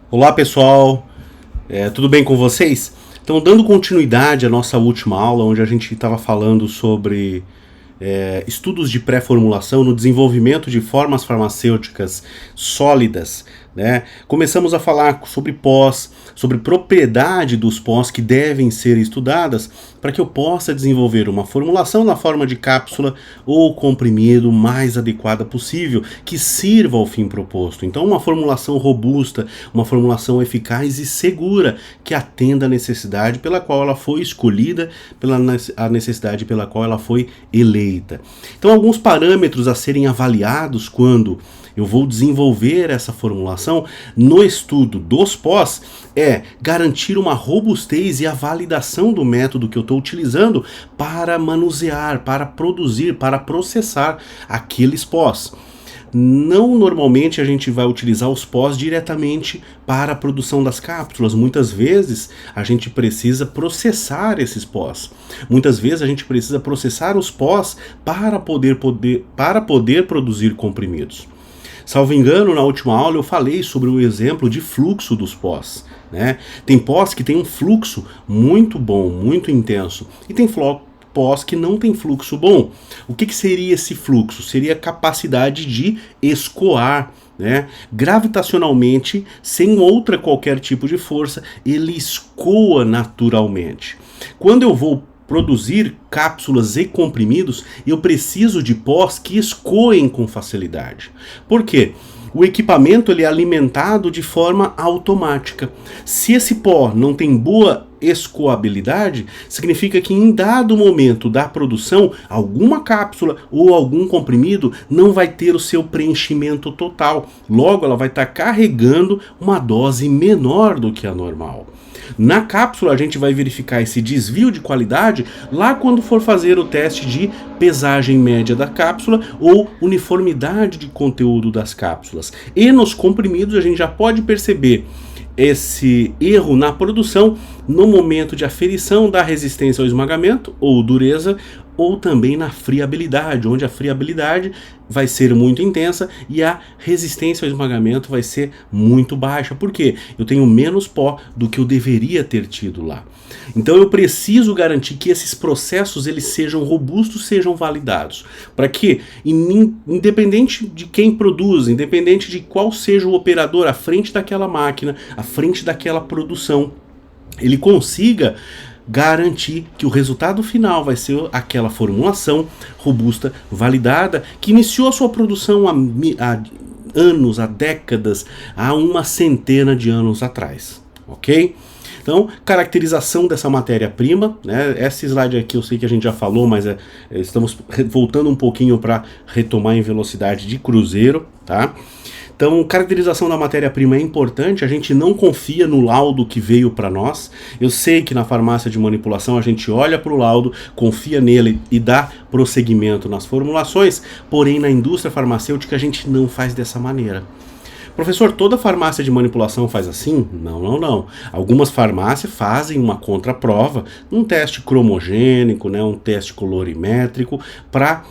Olá pessoal, tudo bem com vocês? Então, dando continuidade à nossa última aula, onde a gente estava falando sobre estudos de pré-formulação no desenvolvimento de formas farmacêuticas sólidas, né? Começamos a falar sobre pós, sobre propriedade dos pós que devem ser estudadas para que eu possa desenvolver uma formulação na forma de cápsula ou comprimido mais adequada possível, que sirva ao fim proposto. Então, uma formulação robusta, uma formulação eficaz e segura, que atenda à necessidade pela qual ela foi escolhida, a necessidade pela qual ela foi eleita. Então, alguns parâmetros a serem avaliados quando eu vou desenvolver essa formulação no estudo dos pós é garantir uma robustez e a validação do método que eu estou utilizando para manusear, para produzir, para processar aqueles pós. Não normalmente a gente vai utilizar os pós diretamente para a produção das cápsulas. Muitas vezes a gente precisa processar esses pós. Muitas vezes a gente precisa processar os pós para poder produzir comprimidos. Salvo engano, na última aula eu falei sobre o exemplo de fluxo dos pós, né? Tem pós que tem um fluxo muito bom, muito intenso, e tem pós que não tem fluxo bom. O que seria esse fluxo? Seria a capacidade de escoar, né? Gravitacionalmente, sem outra qualquer tipo de força, ele escoa naturalmente. Quando eu vou produzir cápsulas e comprimidos, eu preciso de pós que escoem com facilidade. Por quê? O equipamento ele é alimentado de forma automática. Se esse pó não tem boa escoabilidade, significa que em dado momento da produção, alguma cápsula ou algum comprimido não vai ter o seu preenchimento total. Logo, ela vai estar carregando uma dose menor do que a normal. Na cápsula a gente vai verificar esse desvio de qualidade lá quando for fazer o teste de pesagem média da cápsula ou uniformidade de conteúdo das cápsulas. E nos comprimidos a gente já pode perceber esse erro na produção no momento de aferição da resistência ao esmagamento ou dureza, ou também na friabilidade, onde a friabilidade vai ser muito intensa e a resistência ao esmagamento vai ser muito baixa. Por quê? Eu tenho menos pó do que eu deveria ter tido lá. Então eu preciso garantir que esses processos eles sejam robustos, sejam validados, para que, independente de quem produz, independente de qual seja o operador à frente daquela máquina, à frente daquela produção, ele consiga garantir que o resultado final vai ser aquela formulação robusta, validada, que iniciou a sua produção há anos, há décadas, há uma centena de anos atrás, ok? Então, caracterização dessa matéria-prima, né? Esse slide aqui eu sei que a gente já falou, mas estamos voltando um pouquinho para retomar em velocidade de cruzeiro, tá? Então, caracterização da matéria-prima é importante, a gente não confia no laudo que veio para nós. Eu sei que na farmácia de manipulação a gente olha para o laudo, confia nele e dá prosseguimento nas formulações, porém na indústria farmacêutica a gente não faz dessa maneira. Professor, toda farmácia de manipulação faz assim? Não. Algumas farmácias fazem uma contraprova, um teste cromogênico, né, um teste colorimétrico, para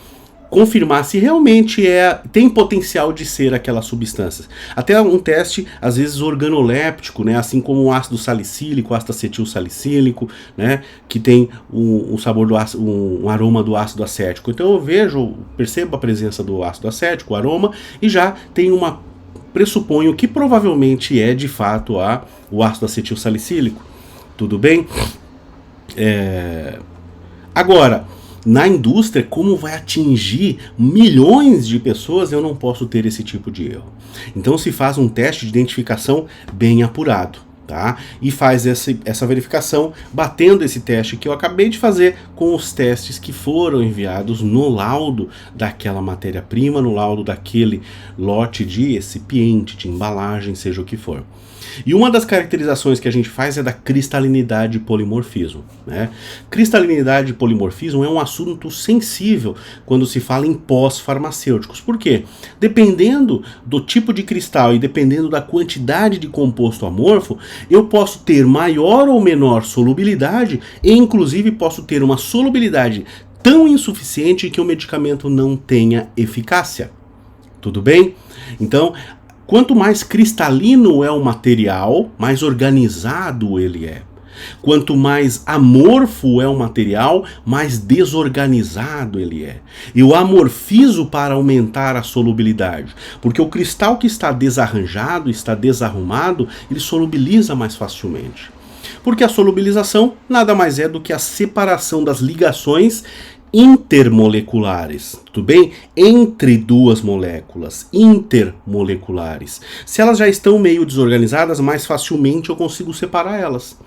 confirmar se realmente tem potencial de ser aquela substância. Até um teste, às vezes, organoléptico, né? Assim como o ácido salicílico, ácido acetil salicílico, né? Que tem um sabor do ácido, um aroma do ácido acético. Então eu percebo a presença do ácido acético, o aroma, e já tem pressuponho que provavelmente é de fato o ácido acetil salicílico. Tudo bem? Agora, na indústria, como vai atingir milhões de pessoas, eu não posso ter esse tipo de erro. Então se faz um teste de identificação bem apurado, tá? E faz essa verificação batendo esse teste que eu acabei de fazer com os testes que foram enviados no laudo daquela matéria-prima, no laudo daquele lote de recipiente, de embalagem, seja o que for. E uma das caracterizações que a gente faz é da cristalinidade e polimorfismo, né? Cristalinidade e polimorfismo é um assunto sensível quando se fala em pós-farmacêuticos. Por quê? Dependendo do tipo de cristal e dependendo da quantidade de composto amorfo, eu posso ter maior ou menor solubilidade e inclusive posso ter uma solubilidade tão insuficiente que o medicamento não tenha eficácia. Tudo bem? Então, Quanto mais cristalino é o material, mais organizado ele é. Quanto mais amorfo é o material, mais desorganizado ele é. Eu amorfizo para aumentar a solubilidade, porque o cristal que está desarranjado, está desarrumado, ele solubiliza mais facilmente. Porque a solubilização nada mais é do que a separação das ligações intermoleculares, tudo bem? Entre duas moléculas, intermoleculares. Se elas já estão meio desorganizadas, mais facilmente eu consigo separar elas.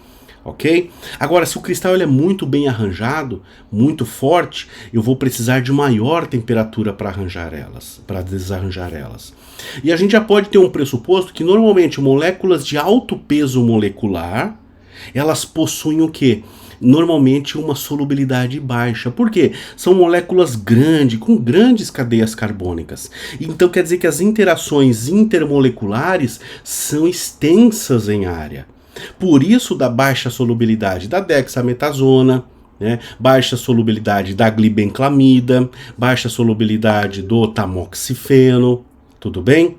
Ok? Agora, se o cristal ele é muito bem arranjado, muito forte, eu vou precisar de maior temperatura para arranjar elas, para desarranjar elas. E a gente já pode ter um pressuposto que normalmente moléculas de alto peso molecular, elas possuem o quê? Normalmente uma solubilidade baixa. Por quê? São moléculas grandes, com grandes cadeias carbônicas. Então quer dizer que as interações intermoleculares são extensas em área. Por isso da baixa solubilidade da dexametasona, né? Baixa solubilidade da glibenclamida, baixa solubilidade do tamoxifeno, tudo bem?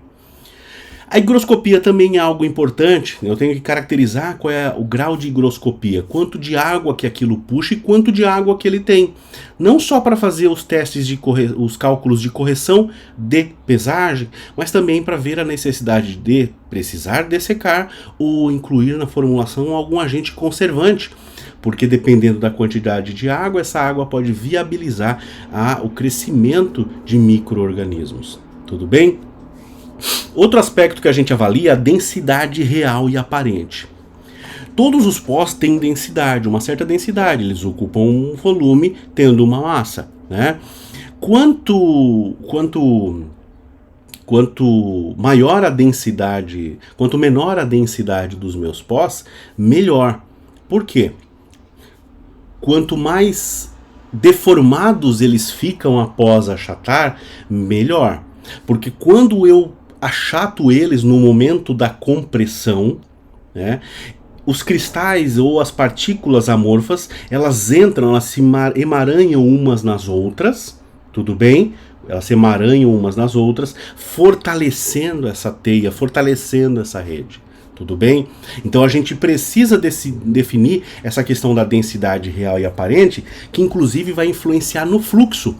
A higroscopia também é algo importante, eu tenho que caracterizar qual é o grau de higroscopia, quanto de água que aquilo puxa e quanto de água que ele tem. Não só para fazer os testes os cálculos de correção de pesagem, mas também para ver a necessidade de precisar dessecar ou incluir na formulação algum agente conservante, porque dependendo da quantidade de água, essa água pode viabilizar o crescimento de micro-organismos. Tudo bem? Outro aspecto que a gente avalia é a densidade real e aparente. Todos os pós têm densidade, uma certa densidade, eles ocupam um volume tendo uma massa, né? Quanto maior a densidade, quanto menor a densidade dos meus pós, melhor. Por quê? Quanto mais deformados eles ficam após achatar, melhor. Porque quando eu achato eles no momento da compressão, né, os cristais ou as partículas amorfas, elas entram, elas se emaranham umas nas outras, tudo bem? Elas se emaranham umas nas outras, fortalecendo essa teia, fortalecendo essa rede. Tudo bem? Então a gente precisa definir essa questão da densidade real e aparente, que inclusive vai influenciar no fluxo.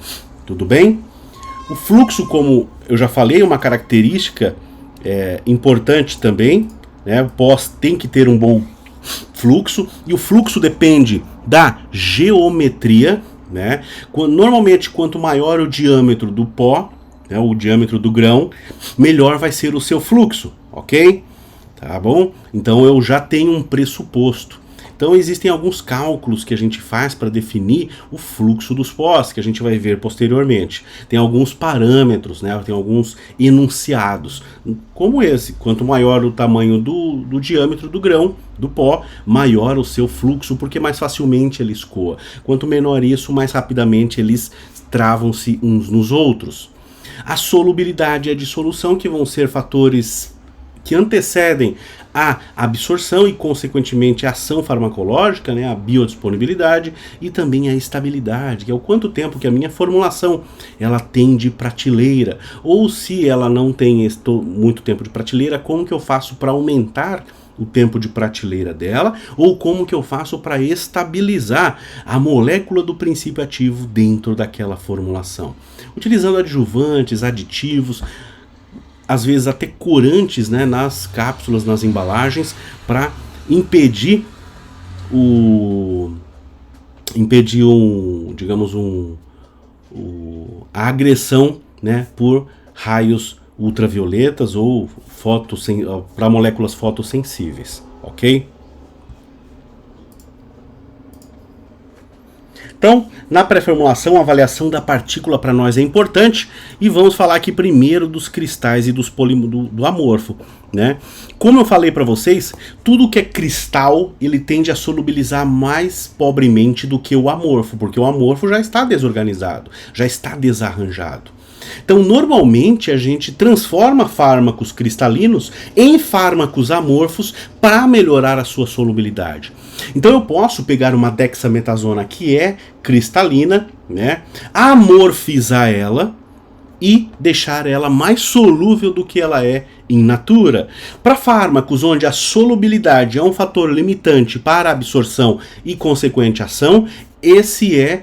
Tudo bem? O fluxo, como eu já falei, é uma característica importante também, né? O pós tem que ter um bom fluxo, e o fluxo depende da geometria, né? Normalmente, quanto maior o diâmetro do pó, né, o diâmetro do grão, melhor vai ser o seu fluxo, ok? Tá bom? Então eu já tenho um pressuposto. Então existem alguns cálculos que a gente faz para definir o fluxo dos pós, que a gente vai ver posteriormente. Tem alguns parâmetros, né? Tem alguns enunciados, como esse. Quanto maior o tamanho do diâmetro do grão, do pó, maior o seu fluxo, porque mais facilmente ele escoa. Quanto menor isso, mais rapidamente eles travam-se uns nos outros. A solubilidade e a dissolução, que vão ser fatores que antecedem a absorção e, consequentemente, a ação farmacológica, né, a biodisponibilidade, e também a estabilidade, que é o quanto tempo que a minha formulação ela tem de prateleira, ou se ela não tem muito tempo de prateleira, como que eu faço para aumentar o tempo de prateleira dela, ou como que eu faço para estabilizar a molécula do princípio ativo dentro daquela formulação, utilizando adjuvantes, aditivos, às vezes até corantes, né, nas cápsulas, nas embalagens, para impedir a agressão, né, por raios ultravioletas ou para moléculas fotossensíveis, ok? Então, na pré-formulação, a avaliação da partícula para nós é importante, e vamos falar aqui primeiro dos cristais e dos do amorfo, né? Como eu falei para vocês, tudo que é cristal, ele tende a solubilizar mais pobremente do que o amorfo, porque o amorfo já está desorganizado, já está desarranjado. Então, normalmente, a gente transforma fármacos cristalinos em fármacos amorfos para melhorar a sua solubilidade. Então, eu posso pegar uma dexametasona que é cristalina, né, amorfizar ela, e deixar ela mais solúvel do que ela é in natura. Para fármacos onde a solubilidade é um fator limitante para a absorção e consequente ação, esse é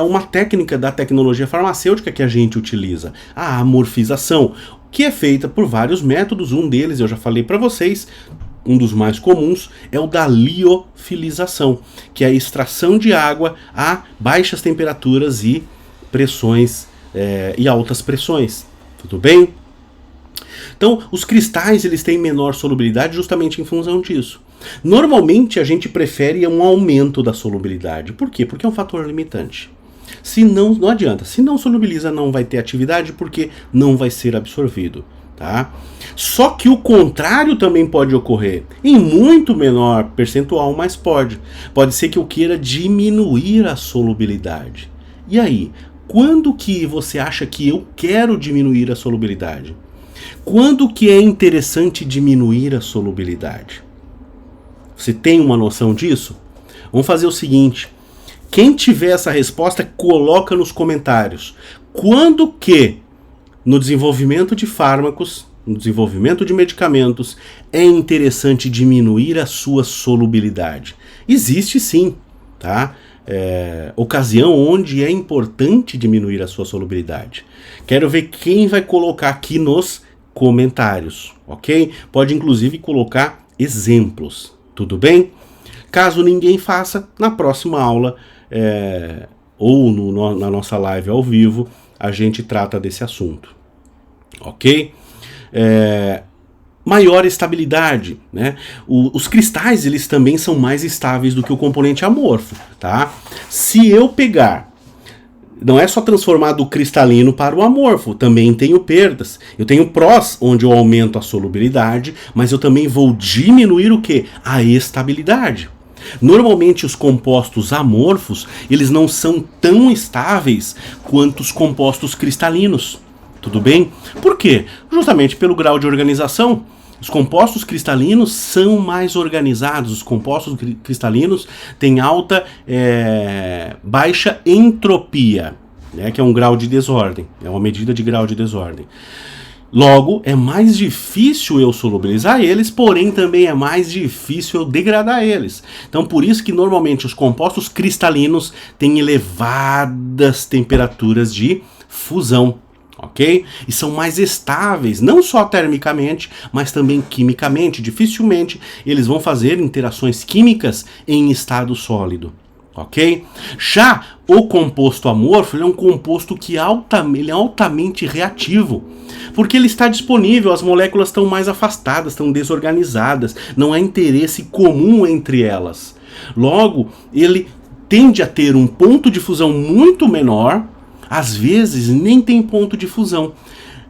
uma técnica da tecnologia farmacêutica que a gente utiliza, a amorfização, que é feita por vários métodos. Um deles eu já falei para vocês, um dos mais comuns é o da liofilização, que é a extração de água a baixas temperaturas e pressões e altas pressões. Tudo bem? Então, os cristais eles têm menor solubilidade justamente em função disso. Normalmente a gente prefere um aumento da solubilidade. Por quê? Porque é um fator limitante. Se não adianta. Se não solubiliza, não vai ter atividade porque não vai ser absorvido. Tá? Só que o contrário também pode ocorrer, em muito menor percentual, mas pode. Pode ser que eu queira diminuir a solubilidade. E aí, quando que você acha que eu quero diminuir a solubilidade? Quando que é interessante diminuir a solubilidade? Você tem uma noção disso? Vamos fazer o seguinte, quem tiver essa resposta, coloca nos comentários. Quando que no desenvolvimento de fármacos, no desenvolvimento de medicamentos, é interessante diminuir a sua solubilidade? Existe sim, tá? Ocasião onde é importante diminuir a sua solubilidade. Quero ver quem vai colocar aqui nos comentários, ok? Pode inclusive colocar exemplos, tudo bem? Caso ninguém faça, na próxima aula ou na nossa live ao vivo, a gente trata desse assunto, ok? Maior estabilidade, né? Os cristais eles também são mais estáveis do que o componente amorfo, tá? Se eu pegar, não é só transformar do cristalino para o amorfo, também tenho perdas. Eu tenho prós, onde eu aumento a solubilidade, mas eu também vou diminuir o quê? A estabilidade. Normalmente os compostos amorfos, eles não são tão estáveis quanto os compostos cristalinos. Tudo bem? Por quê? Justamente pelo grau de organização. Os compostos cristalinos são mais organizados. Os compostos cristalinos têm baixa entropia, né, que é um grau de desordem. É uma medida de grau de desordem. Logo, é mais difícil eu solubilizar eles, porém também é mais difícil eu degradar eles. Então, por isso que normalmente os compostos cristalinos têm elevadas temperaturas de fusão. Ok? E são mais estáveis, não só termicamente, mas também quimicamente. Dificilmente eles vão fazer interações químicas em estado sólido. Ok? Já o composto amorfo ele é um composto que ele é altamente reativo, porque ele está disponível, as moléculas estão mais afastadas, estão desorganizadas, não há interesse comum entre elas. Logo, ele tende a ter um ponto de fusão muito menor. Às vezes nem tem ponto de fusão.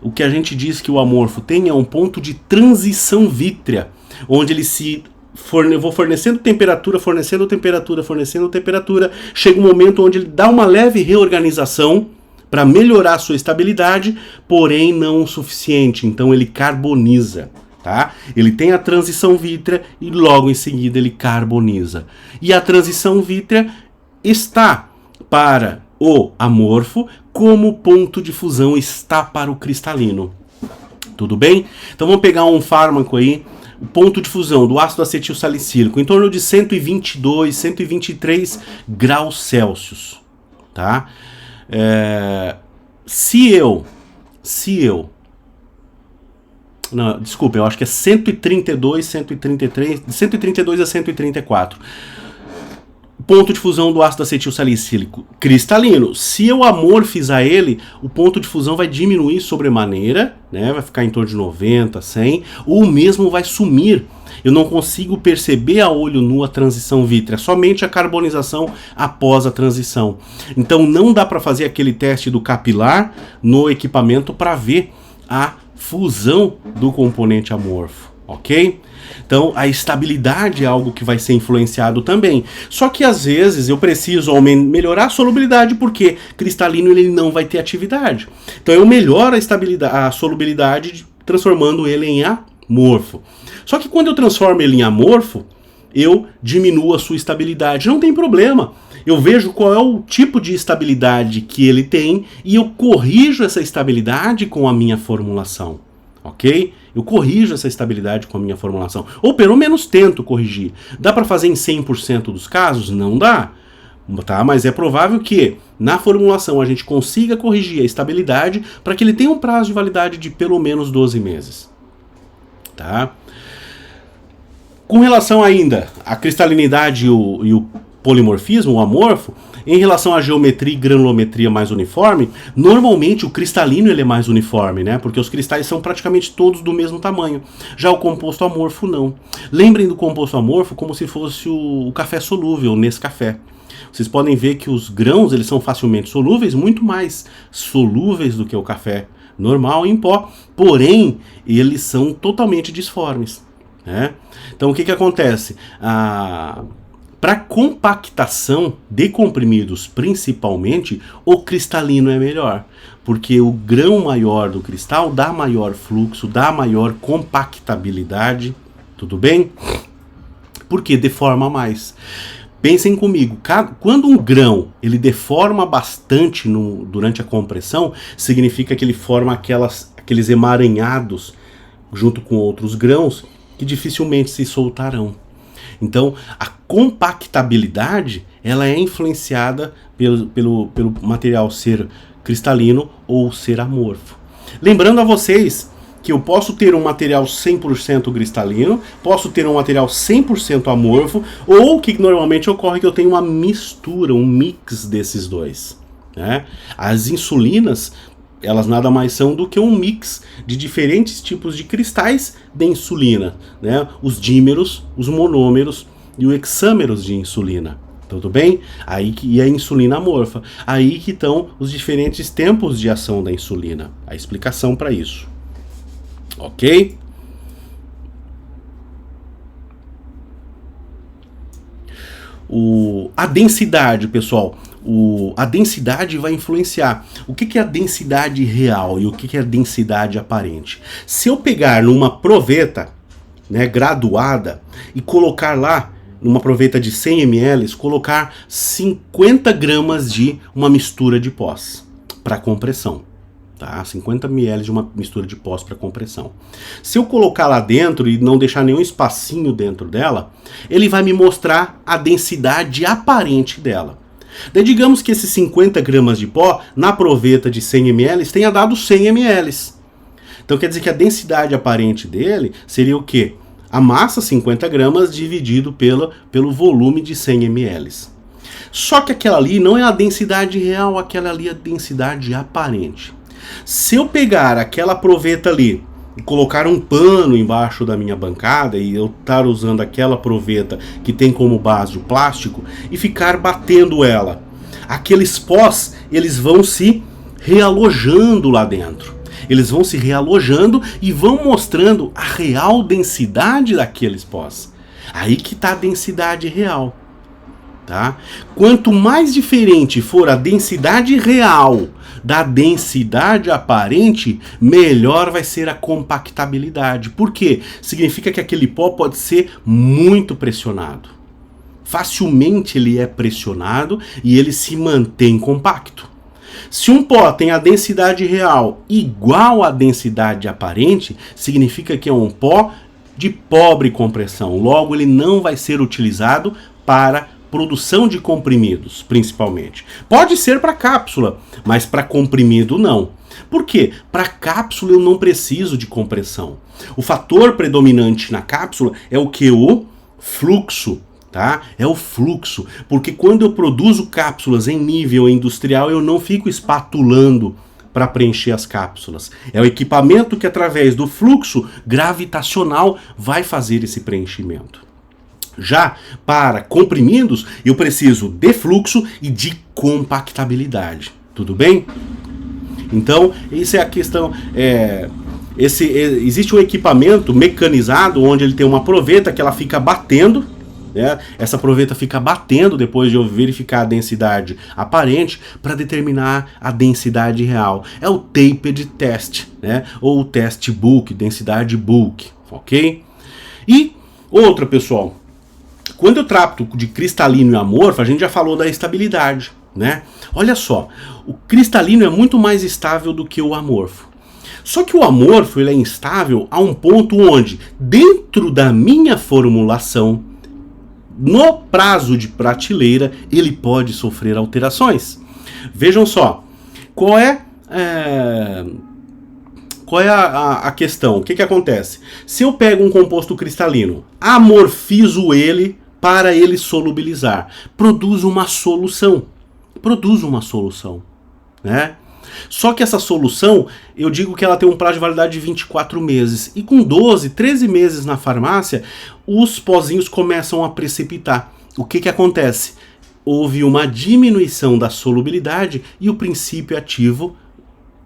O que a gente diz que o amorfo tem é um ponto de transição vítrea, onde ele vou fornecendo temperatura, chega um momento onde ele dá uma leve reorganização para melhorar a sua estabilidade, porém não o suficiente, então ele carboniza. Tá? Ele tem a transição vítrea e logo em seguida ele carboniza. E a transição vítrea está para o amorfo, como o ponto de fusão está para o cristalino. Tudo bem? Então vamos pegar um fármaco aí, o ponto de fusão do ácido acetil salicílico, em torno de 122, 123 graus Celsius. Tá? Não, desculpa, eu acho que é 132, 133, de 132 a 134. Ponto de fusão do ácido acetil salicílico cristalino. Se eu amorfizar ele, o ponto de fusão vai diminuir sobremaneira, né? Vai ficar em torno de 90, 100, ou mesmo vai sumir. Eu não consigo perceber a olho nu a transição vítrea, somente a carbonização após a transição. Então não dá para fazer aquele teste do capilar no equipamento para ver a fusão do componente amorfo, ok? Então a estabilidade é algo que vai ser influenciado também. Só que às vezes eu preciso melhorar a solubilidade porque cristalino ele não vai ter atividade. Então eu melhoro a solubilidade transformando ele em amorfo. Só que quando eu transformo ele em amorfo, eu diminuo a sua estabilidade. Não tem problema. eu vejo qual é o tipo de estabilidade que ele tem e eu corrijo essa estabilidade com a minha formulação, ok? Eu corrijo essa estabilidade com a minha formulação, ou pelo menos tento corrigir. Dá para fazer em 100% dos casos? Não dá, tá? Mas é provável que na formulação a gente consiga corrigir a estabilidade para que ele tenha um prazo de validade de pelo menos 12 meses, tá? Com relação ainda à cristalinidade e o polimorfismo, o amorfo, em relação à geometria e granulometria mais uniforme, normalmente o cristalino ele é mais uniforme, né? Porque os cristais são praticamente todos do mesmo tamanho. Já o composto amorfo não. Lembrem do composto amorfo como se fosse o café solúvel, Nescafé. Vocês podem ver que os grãos eles são facilmente solúveis, muito mais solúveis do que o café normal em pó, porém eles são totalmente disformes, né? Então o que acontece? Para compactação de comprimidos, principalmente, o cristalino é melhor, porque o grão maior do cristal dá maior fluxo, dá maior compactabilidade, tudo bem? Porque deforma mais. Pensem comigo, quando um grão ele deforma bastante durante a compressão, significa que ele forma aqueles emaranhados junto com outros grãos que dificilmente se soltarão. Então, a compactabilidade ela é influenciada pelo material ser cristalino ou ser amorfo. Lembrando a vocês que eu posso ter um material 100% cristalino, posso ter um material 100% amorfo, ou o que normalmente ocorre é que eu tenho uma mistura, um mix desses dois, né? As insulinas, elas nada mais são do que um mix de diferentes tipos de cristais de insulina, né? Os dímeros, os monômeros e os hexâmeros de insulina. Tudo bem? E a insulina amorfa. Aí que estão os diferentes tempos de ação da insulina. A explicação para isso. Ok? A densidade, pessoal. A densidade vai influenciar. O que é a densidade real e o que é a densidade aparente? Se eu pegar numa proveta, né, graduada e colocar lá, numa proveta de 100 ml, colocar 50 gramas de uma mistura de pós para compressão. Tá? 50 ml de uma mistura de pós para compressão. Se eu colocar lá dentro e não deixar nenhum espacinho dentro dela, ele vai me mostrar a densidade aparente dela. Daí digamos que esses 50 gramas de pó, na proveta de 100 ml, tenha dado 100 ml. Então quer dizer que a densidade aparente dele seria o quê? A massa, 50 gramas, dividido pelo volume de 100 ml. Só que aquela ali não é a densidade real, aquela ali é a densidade aparente. Se eu pegar aquela proveta ali e colocar um pano embaixo da minha bancada e eu estar usando aquela proveta que tem como base o plástico e ficar batendo ela, aqueles pós, eles vão se realojando lá dentro. Eles vão se realojando e vão mostrando a real densidade daqueles pós. Aí que está a densidade real. Tá? Quanto mais diferente for a densidade real da densidade aparente, melhor vai ser a compactabilidade. Por quê? Significa que aquele pó pode ser muito pressionado. Facilmente ele é pressionado e ele se mantém compacto. Se um pó tem a densidade real igual à densidade aparente, significa que é um pó de pobre compressão. Logo, ele não vai ser utilizado para produção de comprimidos, principalmente. Pode ser para cápsula, mas para comprimido não. Por quê? Para cápsula eu não preciso de compressão. O fator predominante na cápsula é o que? O fluxo. Tá? É o fluxo, porque quando eu produzo cápsulas em nível industrial, eu não fico espatulando para preencher as cápsulas. É o equipamento que, através do fluxo gravitacional, vai fazer esse preenchimento. Já para comprimidos, eu preciso de fluxo e de compactabilidade. Tudo bem? Então, essa é a questão. Existe um equipamento mecanizado onde ele tem uma proveta que ela fica batendo. Essa proveta fica batendo depois de eu verificar a densidade aparente para determinar a densidade real. É o tapered test, né? Ou o test bulk, densidade bulk, ok? E outra, pessoal, Quando eu trato de cristalino e amorfo, a gente já falou da estabilidade, né? Olha só, o cristalino é muito mais estável do que o amorfo. Só que o amorfo ele é instável a um ponto onde, dentro da minha formulação, no prazo de prateleira, ele pode sofrer alterações. Vejam só, qual é a questão? O que acontece? Se eu pego um composto cristalino, amorfizo ele para ele solubilizar, produz uma solução. Né? Só que essa solução, eu digo que ela tem um prazo de validade de 24 meses. E com 12, 13 meses na farmácia, os pozinhos começam a precipitar. O que acontece? Houve uma diminuição da solubilidade e o princípio ativo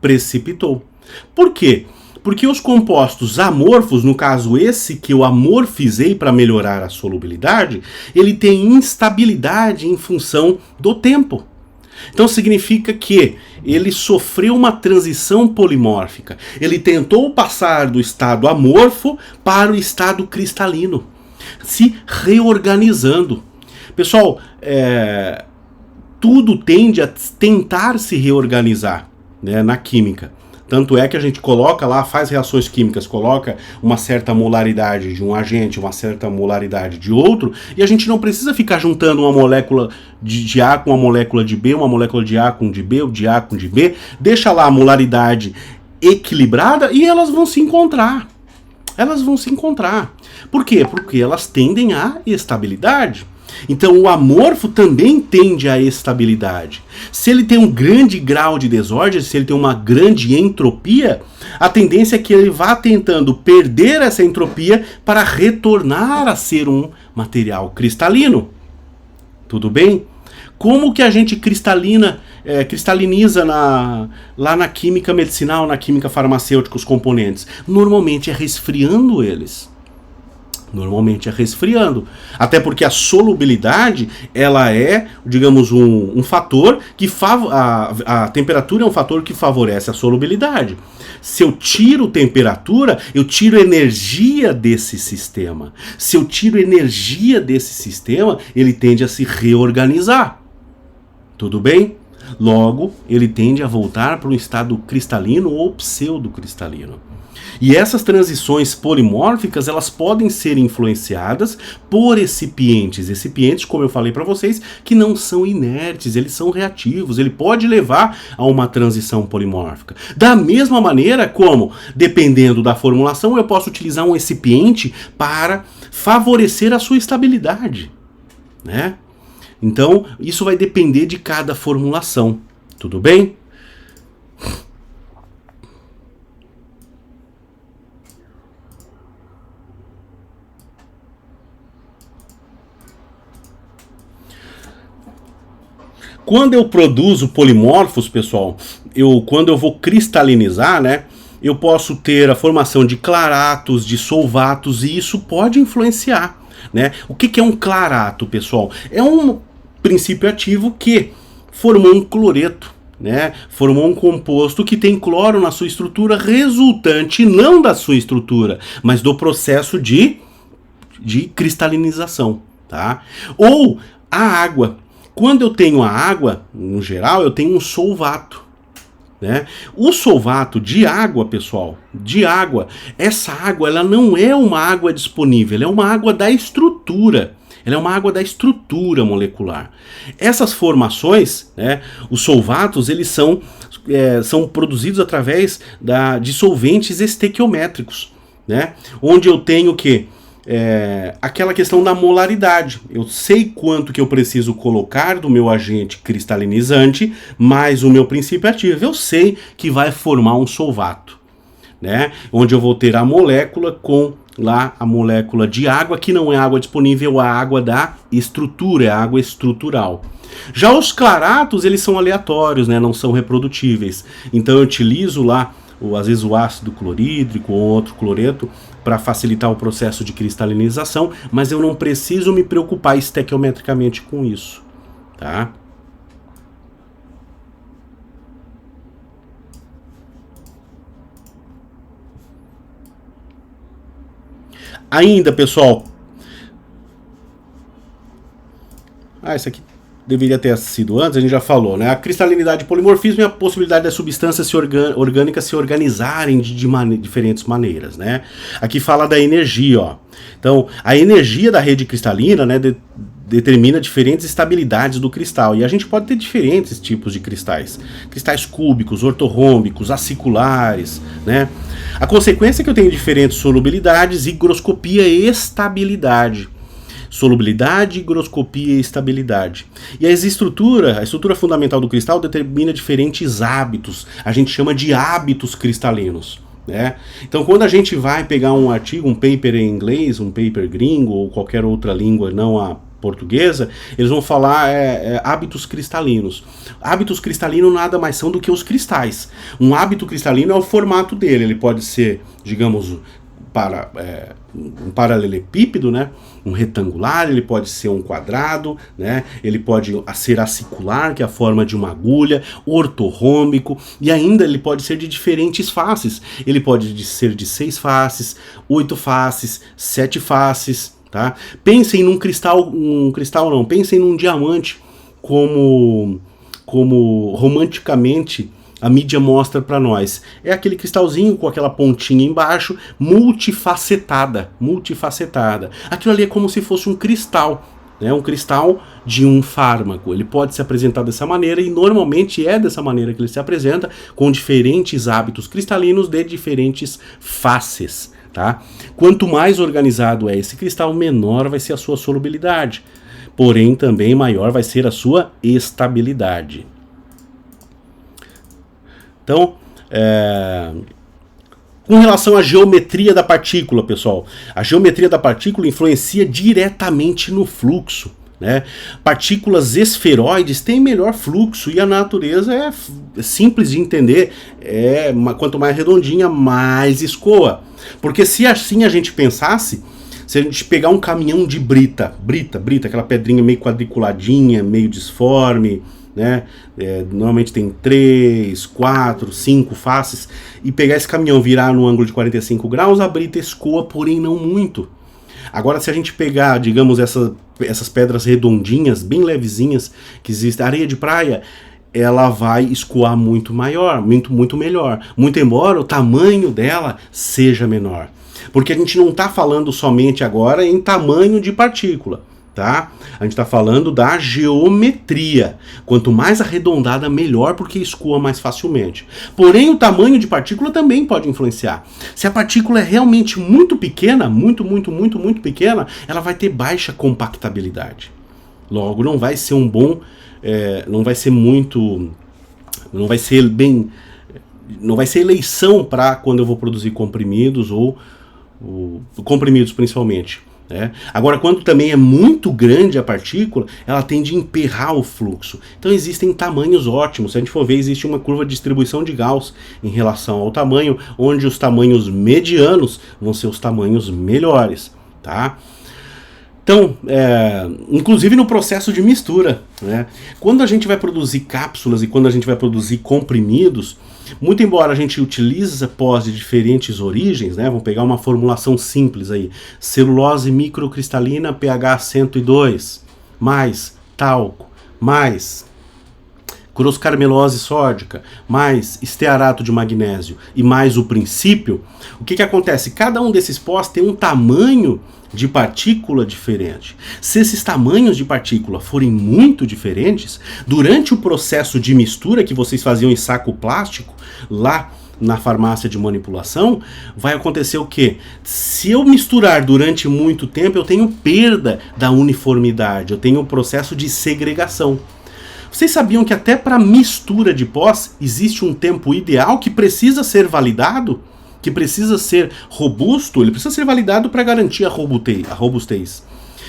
precipitou. Por quê? Porque os compostos amorfos, no caso esse que eu amorfizei para melhorar a solubilidade, ele tem instabilidade em função do tempo. Então significa que ele sofreu uma transição polimórfica. Ele tentou passar do estado amorfo para o estado cristalino, se reorganizando. Pessoal, tudo tende a tentar se reorganizar, né, na química. Tanto é que a gente coloca lá, faz reações químicas, coloca uma certa molaridade de um agente, uma certa molaridade de outro, e a gente não precisa ficar juntando uma molécula de A com uma molécula de B, uma molécula de A com de B, ou de A com de B, deixa lá a molaridade equilibrada e elas vão se encontrar. Por quê? Porque elas tendem à estabilidade. Então o amorfo também tende à estabilidade. Se ele tem um grande grau de desordem, se ele tem uma grande entropia, a tendência é que ele vá tentando perder essa entropia para retornar a ser um material cristalino. Tudo bem? Como que a gente cristaliniza lá na química medicinal, na química farmacêutica, os componentes? Normalmente é resfriando eles. Até porque a solubilidade, ela é, digamos, um fator que a temperatura é um fator que favorece a solubilidade. Se eu tiro temperatura, eu tiro energia desse sistema. Se eu tiro energia desse sistema, ele tende a se reorganizar. Tudo bem? Logo, ele tende a voltar para um estado cristalino ou pseudocristalino. E essas transições polimórficas, elas podem ser influenciadas por recipientes, como eu falei para vocês, que não são inertes, eles são reativos, ele pode levar a uma transição polimórfica. Da mesma maneira como, dependendo da formulação, eu posso utilizar um recipiente para favorecer a sua estabilidade, né? Então, isso vai depender de cada formulação, tudo bem? Quando eu produzo polimorfos, pessoal, quando eu vou cristalinizar, né, eu posso ter a formação de claratos, de solvatos, e isso pode influenciar, né? O que é um clarato, pessoal? É um princípio ativo que formou um cloreto, né? Formou um composto que tem cloro na sua estrutura, resultante não da sua estrutura, mas do processo de cristalinização, tá? Ou a água. Quando eu tenho a água, no geral, eu tenho um solvato, né? O solvato de água, pessoal, essa água, ela não é uma água disponível, ela é uma água da estrutura. Ela é uma água da estrutura molecular. Essas formações, né, os solvatos, eles são produzidos através de solventes estequiométricos, né? Onde eu tenho que aquela questão da molaridade. Eu sei quanto que eu preciso colocar do meu agente cristalinizante mais o meu princípio ativo. Eu sei que vai formar um solvato, né? Onde eu vou ter a molécula com lá a molécula de água, que não é água disponível, a água da estrutura, é a água estrutural. Já os claratos, eles são aleatórios, né? Não são reprodutíveis. Então eu utilizo lá, às vezes, o ácido clorídrico ou outro cloreto para facilitar o processo de cristalinização, mas eu não preciso me preocupar estequiometricamente com isso, tá? Ainda, pessoal, isso aqui deveria ter sido antes, a gente já falou, né? A cristalinidade e polimorfismo é a possibilidade das substâncias orgânicas se organizarem de diferentes maneiras, né? Aqui fala da energia, ó. Então, a energia da rede cristalina, né, determina diferentes estabilidades do cristal. E a gente pode ter diferentes tipos de cristais. Cristais cúbicos, ortorrômbicos, aciculares, né? A consequência é que eu tenho diferentes solubilidades, higroscopia e estabilidade. Solubilidade, higroscopia e estabilidade. E a estrutura fundamental do cristal determina diferentes hábitos. A gente chama de hábitos cristalinos, né? Então, quando a gente vai pegar um artigo, um paper em inglês, um paper gringo ou qualquer outra língua não a portuguesa, eles vão falar hábitos cristalinos. Hábitos cristalinos nada mais são do que os cristais. Um hábito cristalino é o formato dele. Ele pode ser, digamos, um paralelepípedo, né? Um retangular, ele pode ser um quadrado, né? Ele pode ser acicular, que é a forma de uma agulha, ortorrômbico, e ainda ele pode ser de diferentes faces. Ele pode ser de 6 faces, 8 faces, 7 faces, tá? Pensem num pensem num diamante como romanticamente a mídia mostra para nós. É aquele cristalzinho com aquela pontinha embaixo, multifacetada. Aquilo ali é como se fosse um cristal, né? Um cristal de um fármaco. Ele pode se apresentar dessa maneira e normalmente é dessa maneira que ele se apresenta, com diferentes hábitos cristalinos de diferentes faces, tá? Quanto mais organizado é esse cristal, menor vai ser a sua solubilidade. Porém, também maior vai ser a sua estabilidade. Então, com relação à geometria da partícula, pessoal, a geometria da partícula influencia diretamente no fluxo, né? Partículas esferoides têm melhor fluxo e a natureza é simples de entender, quanto mais redondinha, mais escoa. Porque se assim a gente pensasse, se a gente pegar um caminhão de brita, aquela pedrinha meio quadriculadinha, meio disforme, né? Normalmente tem 3, 4, 5 faces, e pegar esse caminhão, virar no ângulo de 45 graus, a brita escoa, porém não muito. Agora, se a gente pegar, digamos, essas pedras redondinhas, bem levezinhas, que existe, areia de praia, ela vai escoar muito maior, muito melhor, muito embora o tamanho dela seja menor. Porque a gente não está falando somente agora em tamanho de partícula, tá? A gente está falando da geometria. Quanto mais arredondada, melhor, porque escoa mais facilmente. Porém, o tamanho de partícula também pode influenciar. Se a partícula é realmente muito pequena, muito pequena, ela vai ter baixa compactabilidade. Logo, não vai ser não vai ser eleição para quando eu vou produzir comprimidos ou comprimidos principalmente. Agora, quando também é muito grande a partícula, ela tende a emperrar o fluxo. Então existem tamanhos ótimos. Se a gente for ver, existe uma curva de distribuição de Gauss em relação ao tamanho, onde os tamanhos medianos vão ser os tamanhos melhores, tá? Então, inclusive no processo de mistura, né? Quando a gente vai produzir cápsulas e quando a gente vai produzir comprimidos, muito embora a gente utilize pós de diferentes origens, né? Vamos pegar uma formulação simples aí. Celulose microcristalina pH 102, mais talco, mais croscarmelose sódica, mais estearato de magnésio e mais o princípio. O que acontece? Cada um desses pós tem um tamanho de partícula diferente. Se esses tamanhos de partícula forem muito diferentes, durante o processo de mistura que vocês faziam em saco plástico, lá na farmácia de manipulação, vai acontecer o quê? Se eu misturar durante muito tempo, eu tenho perda da uniformidade, eu tenho um processo de segregação. Vocês sabiam que até para mistura de pós existe um tempo ideal que precisa ser validado? Que precisa ser robusto, ele precisa ser validado para garantir a robustez.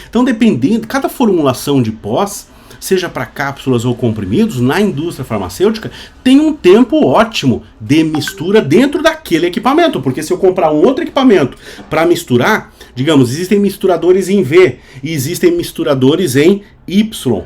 Então, dependendo, cada formulação de pós, seja para cápsulas ou comprimidos, na indústria farmacêutica, tem um tempo ótimo de mistura dentro daquele equipamento. Porque se eu comprar um outro equipamento para misturar, digamos, existem misturadores em V e existem misturadores em Y.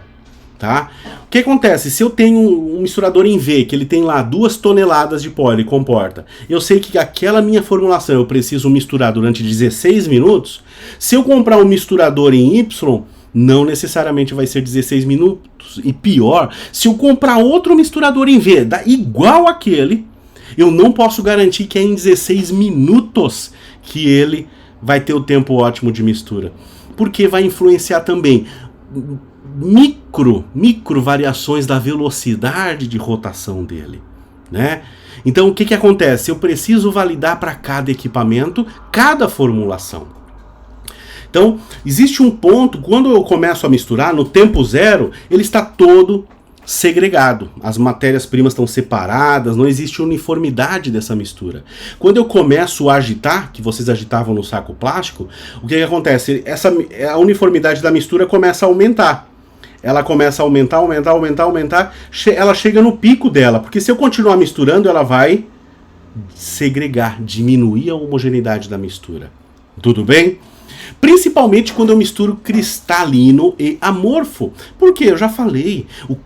Tá? O que acontece? Se eu tenho um misturador em V, que ele tem lá 2 toneladas de pó, ele comporta, eu sei que aquela minha formulação eu preciso misturar durante 16 minutos, se eu comprar um misturador em Y, Não necessariamente vai ser 16 minutos. E pior, se eu comprar outro misturador em venda igual aquele, eu não posso garantir que é em 16 minutos que ele vai ter o tempo ótimo de mistura. Porque vai influenciar também micro variações da velocidade de rotação dele, né? Então o que acontece? Eu preciso validar para cada equipamento, cada formulação. Então existe um ponto, quando eu começo a misturar, no tempo zero, ele está todo segregado. As matérias-primas estão separadas, não existe uniformidade dessa mistura. Quando eu começo a agitar, que vocês agitavam no saco plástico, o que acontece? A uniformidade da mistura começa a aumentar. Ela começa a aumentar, ela chega no pico dela, porque se eu continuar misturando, ela vai segregar, diminuir a homogeneidade da mistura. Tudo bem? Principalmente quando eu misturo cristalino e amorfo. Porque eu já falei,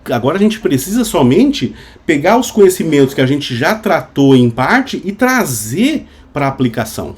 agora a gente precisa somente pegar os conhecimentos que a gente já tratou em parte e trazer para a aplicação.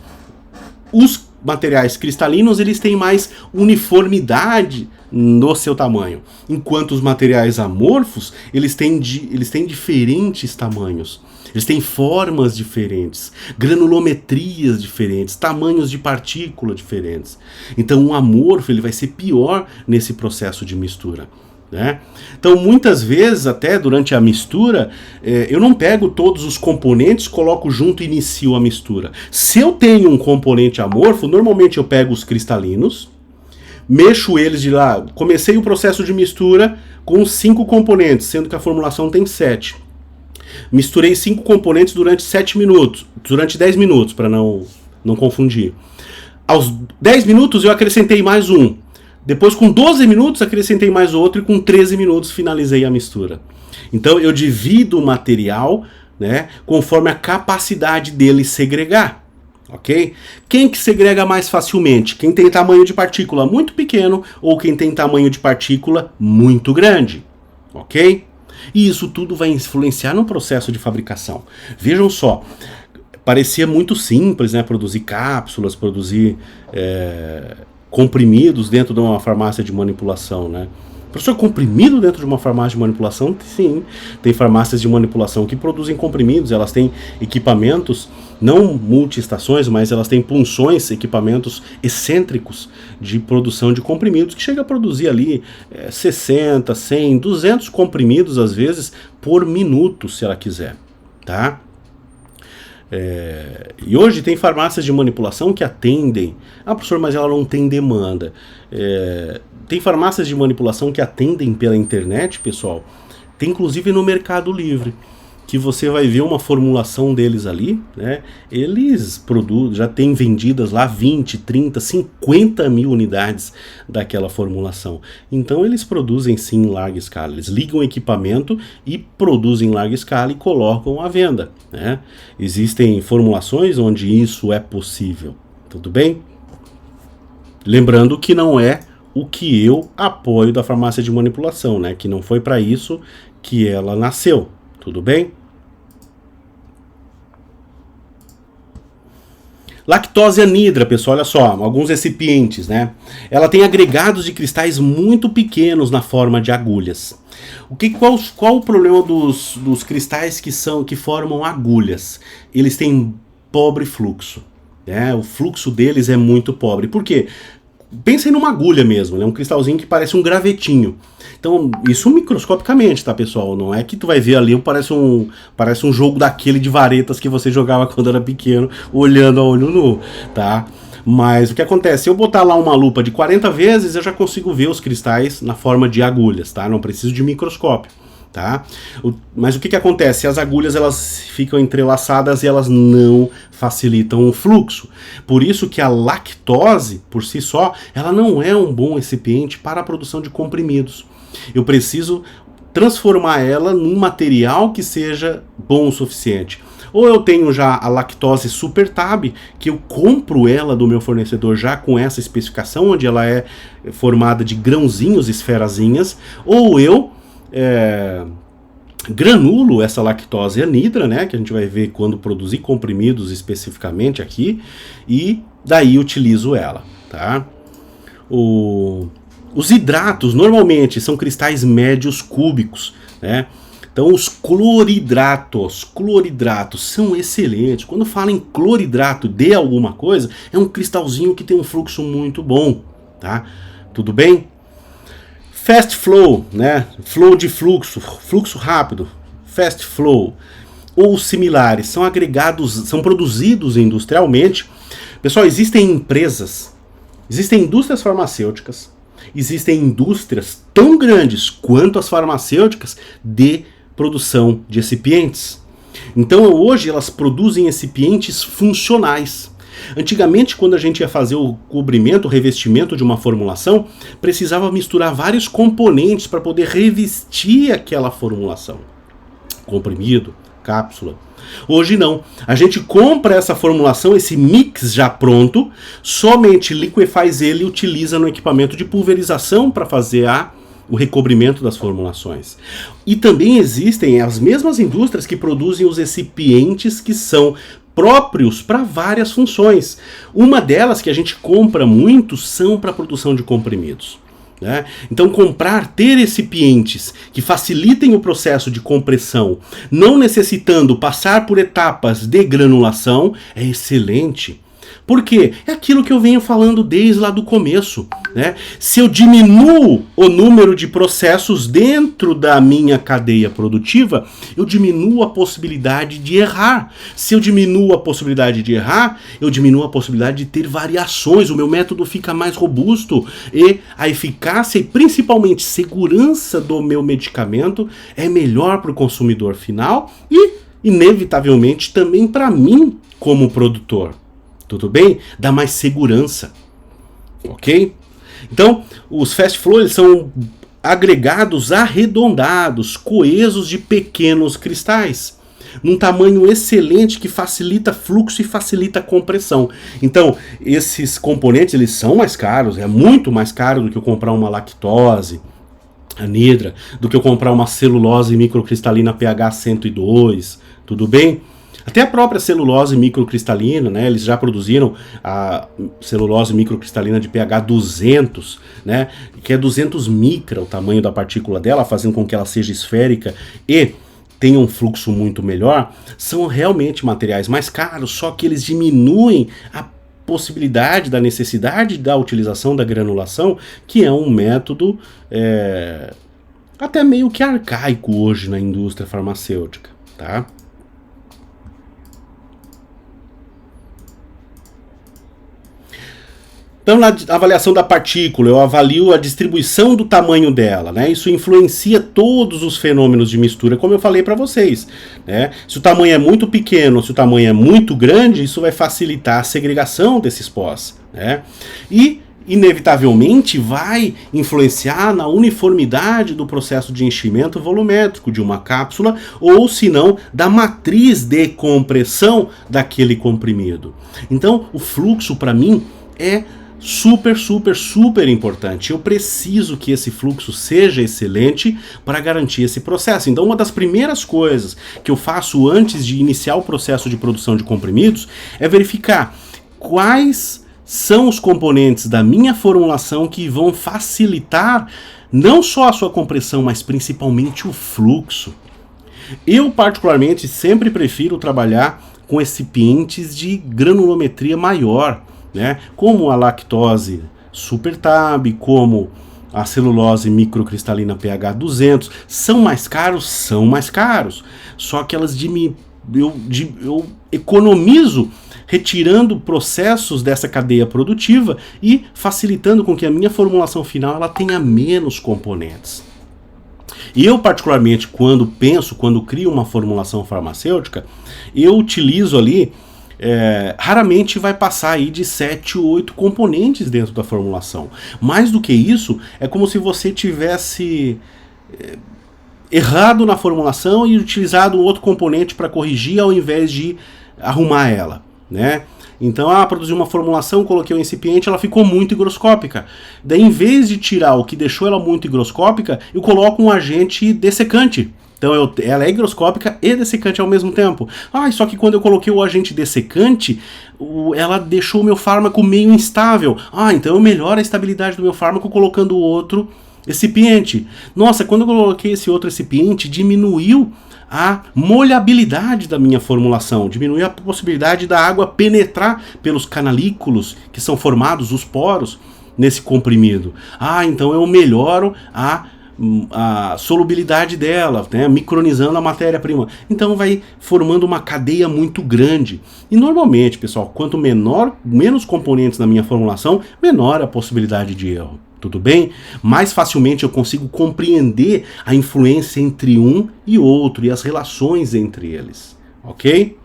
Os materiais cristalinos, eles têm mais uniformidade no seu tamanho, enquanto os materiais amorfos, eles têm diferentes tamanhos. Eles têm formas diferentes, granulometrias diferentes, tamanhos de partícula diferentes. Então o amorfo ele vai ser pior nesse processo de mistura, né? Então muitas vezes, até durante a mistura, eu não pego todos os componentes, coloco junto e inicio a mistura. Se eu tenho um componente amorfo, normalmente eu pego os cristalinos, mexo eles de lá. Comecei o processo de mistura com 5 componentes, sendo que a formulação tem 7. Misturei 5 componentes durante 7 minutos, durante 10 minutos, para não confundir. Aos 10 minutos eu acrescentei mais um. Depois, com 12 minutos, acrescentei mais outro e com 13 minutos finalizei a mistura. Então eu divido o material, né, conforme a capacidade dele segregar. Ok? Quem que segrega mais facilmente? Quem tem tamanho de partícula muito pequeno ou quem tem tamanho de partícula muito grande. Ok? E isso tudo vai influenciar no processo de fabricação. Vejam só, parecia muito simples, né? Produzir cápsulas, produzir comprimidos dentro de uma farmácia de manipulação, né? Professor, comprimido dentro de uma farmácia de manipulação? Sim, tem farmácias de manipulação que produzem comprimidos, elas têm equipamentos, não multiestações, mas elas têm punções, equipamentos excêntricos de produção de comprimidos, que chega a produzir ali 60, 100, 200 comprimidos, às vezes, por minuto, se ela quiser, tá? E hoje tem farmácias de manipulação que atendem. Ah, professor, mas ela não tem demanda. Tem farmácias de manipulação que atendem pela internet, pessoal. Tem inclusive no Mercado Livre, que você vai ver uma formulação deles ali, né? Eles produzem, já tem vendidas lá 20, 30, 50 mil unidades daquela formulação. Então eles produzem sim em larga escala. Eles ligam o equipamento e produzem em larga escala e colocam à venda, né? Existem formulações onde isso é possível. Tudo bem? Lembrando que não é o que eu apoio da farmácia de manipulação, né? Que não foi para isso que ela nasceu. Tudo bem? Lactose anidra, pessoal, olha só, alguns recipientes, né? Ela tem agregados de cristais muito pequenos na forma de agulhas. Qual o problema dos cristais que formam agulhas? Eles têm pobre fluxo, né? O fluxo deles é muito pobre. Por quê? Pensem numa agulha mesmo, né? Um cristalzinho que parece um gravetinho. Então, isso microscopicamente, tá, pessoal? Não é que tu vai ver ali, parece um jogo daquele de varetas que você jogava quando era pequeno, olhando a olho nu, tá? Mas o que acontece? Se eu botar lá uma lupa de 40 vezes, eu já consigo ver os cristais na forma de agulhas, tá? Não preciso de microscópio, tá? Mas o que acontece? As agulhas, elas ficam entrelaçadas e elas não facilitam o fluxo. Por isso que a lactose, por si só, ela não é um bom recipiente para a produção de comprimidos. Eu preciso transformar ela num material que seja bom o suficiente. Ou eu tenho já a lactose Super Tab, que eu compro ela do meu fornecedor já com essa especificação, onde ela é formada de grãozinhos, esferazinhas, ou eu granulo essa lactose anidra, né, que a gente vai ver quando produzir comprimidos especificamente aqui, e daí utilizo ela, tá? Os hidratos normalmente são cristais médios cúbicos, né? Então os cloridratos são excelentes. Quando fala em cloridrato de alguma coisa, é um cristalzinho que tem um fluxo muito bom, tá? Tudo bem? Fast flow, né? Flow de fluxo, fluxo rápido, fast flow ou similares, são agregados, são produzidos industrialmente. Pessoal, existem indústrias farmacêuticas, existem indústrias tão grandes quanto as farmacêuticas de produção de excipientes. Então hoje elas produzem excipientes funcionais. Antigamente, quando a gente ia fazer o cobrimento, o revestimento de uma formulação, precisava misturar vários componentes para poder revestir aquela formulação. Comprimido, cápsula. Hoje não. A gente compra essa formulação, esse mix já pronto, somente liquefaz ele e utiliza no equipamento de pulverização para fazer o recobrimento das formulações. E também existem as mesmas indústrias que produzem os recipientes que são próprios para várias funções. Uma delas que a gente compra muito são para a produção de comprimidos. Né? Então ter recipientes que facilitem o processo de compressão, não necessitando passar por etapas de granulação, é excelente. Por quê? É aquilo que eu venho falando desde lá do começo, né? Se eu diminuo o número de processos dentro da minha cadeia produtiva, eu diminuo a possibilidade de errar. Se eu diminuo a possibilidade de errar, eu diminuo a possibilidade de ter variações. O meu método fica mais robusto e a eficácia e principalmente segurança do meu medicamento é melhor para o consumidor final e, inevitavelmente, também para mim como produtor. Tudo bem? Dá mais segurança. Ok? Então, os fast flow eles são agregados arredondados, coesos de pequenos cristais, num tamanho excelente que facilita fluxo e facilita compressão. Então, esses componentes eles são mais caros, é muito mais caro do que eu comprar uma lactose anidra, do que eu comprar uma celulose microcristalina pH 102, tudo bem? Até a própria celulose microcristalina, né, eles já produziram a celulose microcristalina de pH 200, né, que é 200 micra o tamanho da partícula dela, fazendo com que ela seja esférica e tenha um fluxo muito melhor. São realmente materiais mais caros, só que eles diminuem a possibilidade da necessidade da utilização da granulação, que é um método até meio que arcaico hoje na indústria farmacêutica, tá? Então, na avaliação da partícula, eu avalio a distribuição do tamanho dela, né? Isso influencia todos os fenômenos de mistura, como eu falei para vocês, né? Se o tamanho é muito pequeno, se o tamanho é muito grande, isso vai facilitar a segregação desses pós, né? E, inevitavelmente, vai influenciar na uniformidade do processo de enchimento volumétrico de uma cápsula, ou, se não, da matriz de compressão daquele comprimido. Então, o fluxo, para mim, é super importante. Eu preciso que esse fluxo seja excelente para garantir esse processo. Então, uma das primeiras coisas que eu faço antes de iniciar o processo de produção de comprimidos é verificar quais são os componentes da minha formulação que vão facilitar não só a sua compressão, mas principalmente o fluxo. Eu, particularmente, sempre prefiro trabalhar com recipientes de granulometria maior, né? Como a lactose Super Tab, como a celulose microcristalina pH 200, são mais caros, só que elas eu economizo retirando processos dessa cadeia produtiva e facilitando com que a minha formulação final ela tenha menos componentes. E eu, particularmente, quando crio uma formulação farmacêutica, eu utilizo ali raramente vai passar aí de 7 ou 8 componentes dentro da formulação. Mais do que isso, é como se você tivesse errado na formulação e utilizado um outro componente para corrigir ao invés de arrumar ela, né? Então, produzi uma formulação, coloquei o incipiente, ela ficou muito higroscópica. Daí, em vez de tirar o que deixou ela muito higroscópica, eu coloco um agente dessecante. Então ela é higroscópica e dessecante ao mesmo tempo. Só que quando eu coloquei o agente dessecante, ela deixou o meu fármaco meio instável. Então eu melhoro a estabilidade do meu fármaco colocando outro recipiente. Nossa, quando eu coloquei esse outro recipiente, diminuiu a molhabilidade da minha formulação, diminuiu a possibilidade da água penetrar pelos canalículos que são formados, os poros, nesse comprimido. Então eu melhoro a solubilidade dela, né, micronizando a matéria-prima. Então vai formando uma cadeia muito grande. E normalmente, pessoal, quanto menos componentes na minha formulação, menor a possibilidade de erro. Tudo bem? Mais facilmente eu consigo compreender a influência entre um e outro e as relações entre eles. Ok?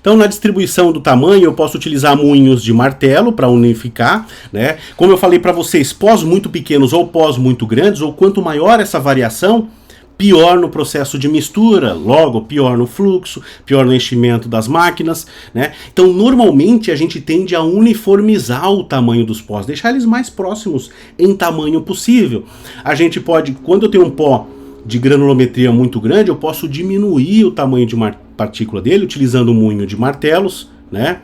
Então, na distribuição do tamanho, eu posso utilizar moinhos de martelo para unificar, né? Como eu falei para vocês, pós muito pequenos ou pós muito grandes, ou quanto maior essa variação, pior no processo de mistura, logo pior no fluxo, pior no enchimento das máquinas, né? Então, normalmente a gente tende a uniformizar o tamanho dos pós, deixar eles mais próximos em tamanho possível. A gente pode, quando eu tenho um pó de granulometria muito grande, eu posso diminuir o tamanho de partícula dele utilizando um moinho de martelos, né?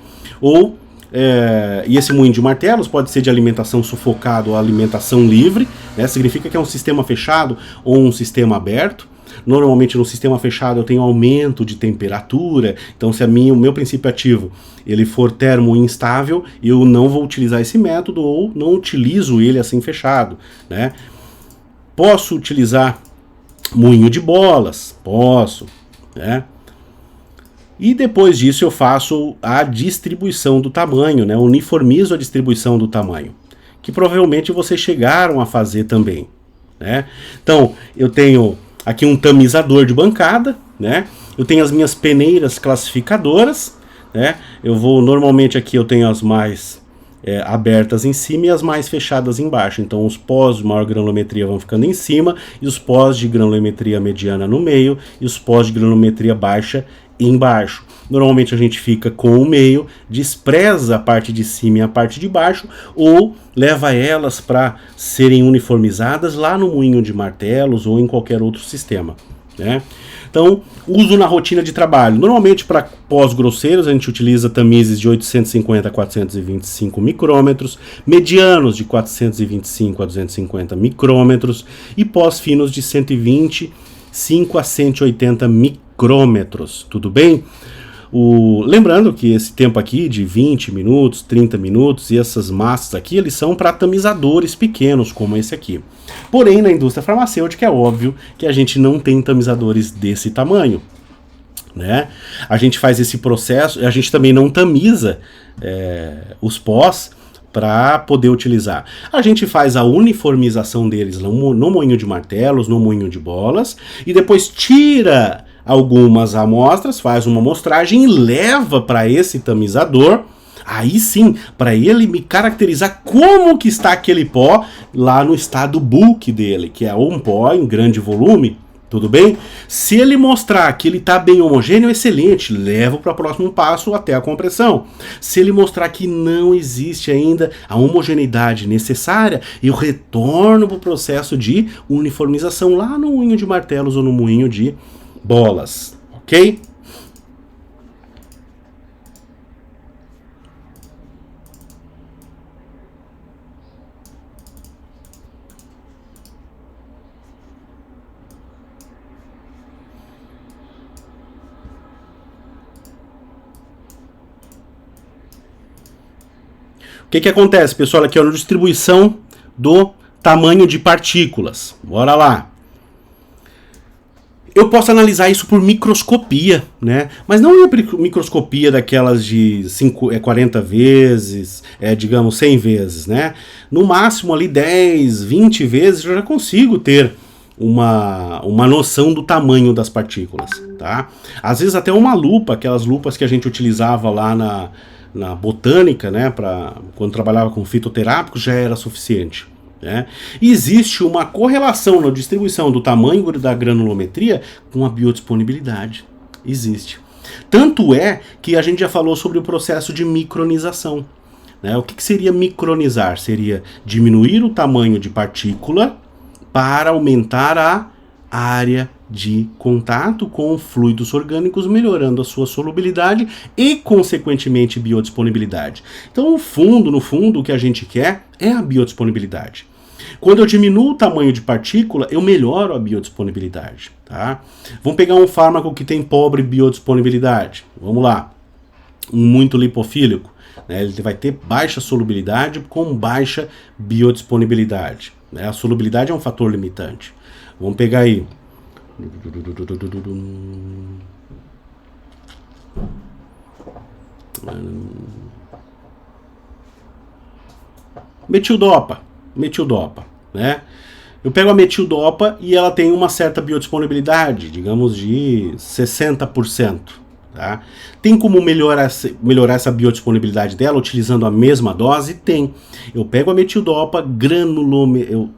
E esse moinho de martelos pode ser de alimentação sufocada ou alimentação livre, né? Significa que é um sistema fechado ou um sistema aberto. Normalmente no sistema fechado eu tenho aumento de temperatura, então se o meu princípio ativo ele for termo instável, eu não vou utilizar esse método ou não utilizo ele assim fechado, né? Posso utilizar moinho de bolas, posso, né? E depois disso eu faço a distribuição do tamanho, né? Uniformizo a distribuição do tamanho, que provavelmente vocês chegaram a fazer também, né? Então, eu tenho aqui um tamizador de bancada, né? Eu tenho as minhas peneiras classificadoras, né? Normalmente aqui eu tenho as mais abertas em cima e as mais fechadas embaixo. Então os pós de maior granulometria vão ficando em cima e os pós de granulometria mediana no meio e os pós de granulometria baixa embaixo. Normalmente a gente fica com o meio, despreza a parte de cima e a parte de baixo ou leva elas para serem uniformizadas lá no moinho de martelos ou em qualquer outro sistema, né? Então, uso na rotina de trabalho. Normalmente, para pós grosseiros, a gente utiliza tamizes de 850 a 425 micrômetros, medianos de 425 a 250 micrômetros e pós finos de 125 a 180 micrômetros. Tudo bem? Lembrando que esse tempo aqui de 20 minutos, 30 minutos e essas massas aqui, eles são para tamizadores pequenos, como esse aqui. Porém, na indústria farmacêutica é óbvio que a gente não tem tamizadores desse tamanho, né? A gente faz esse processo, a gente também não tamiza os pós para poder utilizar. A gente faz a uniformização deles no moinho de martelos, no moinho de bolas, e depois tira algumas amostras, faz uma amostragem e leva para esse tamizador, aí sim, para ele me caracterizar como que está aquele pó lá no estado bulk dele, que é um pó em grande volume, tudo bem? Se ele mostrar que ele está bem homogêneo, excelente, levo para o próximo passo até a compressão. Se ele mostrar que não existe ainda a homogeneidade necessária, eu retorno para o processo de uniformização lá no moinho de martelos ou no moinho de bolas, ok? O que acontece, pessoal? Aqui é a distribuição do tamanho de partículas. Bora lá. Eu posso analisar isso por microscopia, né? Mas não é microscopia daquelas de 40 vezes, digamos 100 vezes, né? No máximo ali 10, 20 vezes eu já consigo ter uma noção do tamanho das partículas, tá? Às vezes até uma lupa, aquelas lupas que a gente utilizava lá na botânica, né? Quando trabalhava com fitoterápicos já era suficiente. Né? E existe uma correlação na distribuição do tamanho da granulometria com a biodisponibilidade. Existe. Tanto é que a gente já falou sobre o processo de micronização. né? O que seria micronizar? Seria diminuir o tamanho de partícula para aumentar a área de contato com fluidos orgânicos, melhorando a sua solubilidade e, consequentemente, biodisponibilidade. Então, no fundo, o que a gente quer é a biodisponibilidade. Quando eu diminuo o tamanho de partícula, eu melhoro a biodisponibilidade. Tá? Vamos pegar um fármaco que tem pobre biodisponibilidade. Vamos lá. Um muito lipofílico. Né? Ele vai ter baixa solubilidade com baixa biodisponibilidade. Né? A solubilidade é um fator limitante. Vamos pegar aí. Metildopa, né? Eu pego a metildopa e ela tem uma certa biodisponibilidade, digamos de 60%. Tá? Tem como melhorar essa biodisponibilidade dela utilizando a mesma dose? Tem. Eu pego a metildopa, eu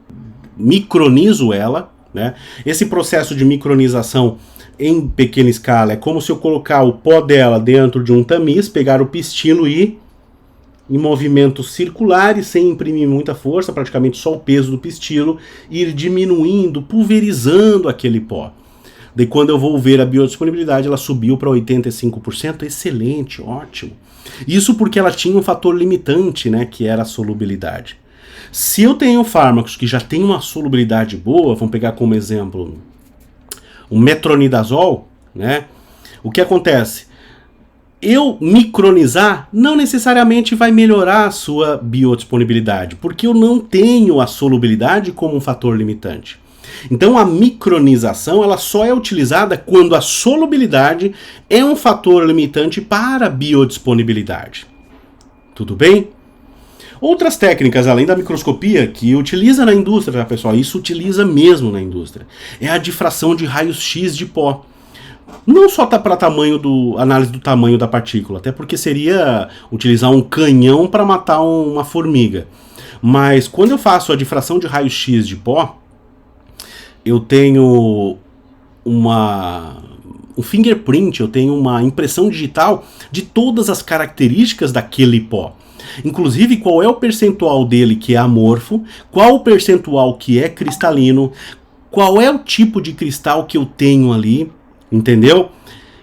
micronizo ela, né? Esse processo de micronização em pequena escala é como se eu colocar o pó dela dentro de um tamiz, pegar o pistilo e em movimentos circulares, sem imprimir muita força, praticamente só o peso do pistilo, ir diminuindo, pulverizando aquele pó. Daí quando eu vou ver a biodisponibilidade, ela subiu para 85%, excelente, ótimo. Isso porque ela tinha um fator limitante, né, que era a solubilidade. Se eu tenho fármacos que já têm uma solubilidade boa, vamos pegar como exemplo o metronidazol, né? O que acontece? Eu micronizar não necessariamente vai melhorar a sua biodisponibilidade, porque eu não tenho a solubilidade como um fator limitante. Então a micronização ela só é utilizada quando a solubilidade é um fator limitante para a biodisponibilidade. Tudo bem? Outras técnicas, além da microscopia, que utiliza na indústria, tá, pessoal? Isso utiliza mesmo na indústria. É a difração de raios-x de pó. Não só para análise do tamanho da partícula, até porque seria utilizar um canhão para matar uma formiga. Mas quando eu faço a difração de raio-x de pó, eu tenho um fingerprint, eu tenho uma impressão digital de todas as características daquele pó. Inclusive, qual é o percentual dele que é amorfo, qual o percentual que é cristalino, qual é o tipo de cristal que eu tenho ali, entendeu?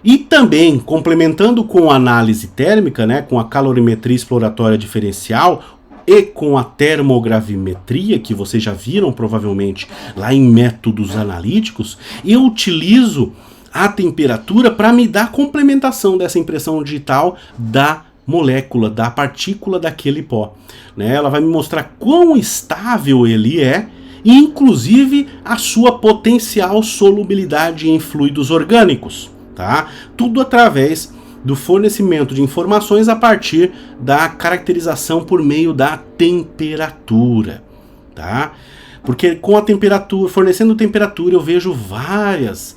E também, complementando com a análise térmica, né, com a calorimetria exploratória diferencial e com a termogravimetria, que vocês já viram provavelmente lá em métodos analíticos, eu utilizo a temperatura para me dar complementação dessa impressão digital da molécula, da partícula daquele pó. Né? Ela vai me mostrar quão estável ele é e inclusive a sua potencial solubilidade em fluidos orgânicos. Tá? Tudo através do fornecimento de informações a partir da caracterização por meio da temperatura. Tá? Porque com a temperatura, fornecendo temperatura, eu vejo várias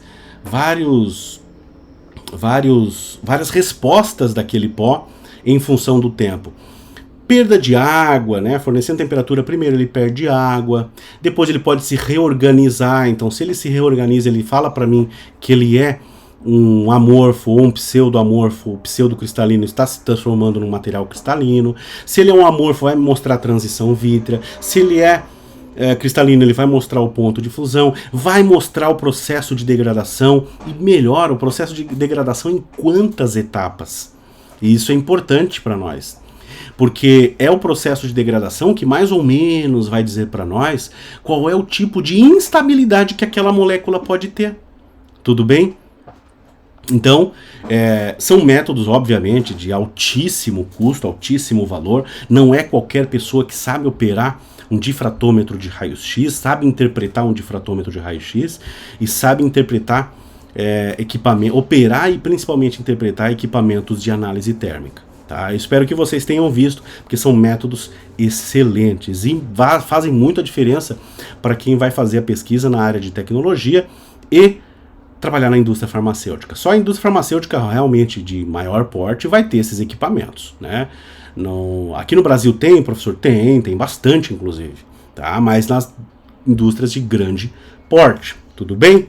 respostas daquele pó em função do tempo. Perda de água, né? Fornecendo temperatura, primeiro ele perde água, depois ele pode se reorganizar. Então, se ele se reorganiza, ele fala para mim que ele é um amorfo ou um pseudoamorfo, o pseudocristalino está se transformando num material cristalino. Se ele é um amorfo, vai mostrar a transição vítrea. Se ele é cristalino, ele vai mostrar o ponto de fusão, vai mostrar o processo de degradação e melhor, o processo de degradação em quantas etapas. E isso é importante para nós, porque é o processo de degradação que mais ou menos vai dizer para nós qual é o tipo de instabilidade que aquela molécula pode ter. Tudo bem? Então, são métodos, obviamente, de altíssimo custo, altíssimo valor. Não é qualquer pessoa que sabe operar um difratômetro de raio-x, sabe interpretar um difratômetro de raio-x e sabe interpretar operar e principalmente interpretar equipamentos de análise térmica. Tá? Eu espero que vocês tenham visto, porque são métodos excelentes e fazem muita diferença para quem vai fazer a pesquisa na área de tecnologia e trabalhar na indústria farmacêutica. Só a indústria farmacêutica realmente de maior porte vai ter esses equipamentos, né? Aqui no Brasil tem, professor? Tem bastante, inclusive, tá? Mas nas indústrias de grande porte, tudo bem?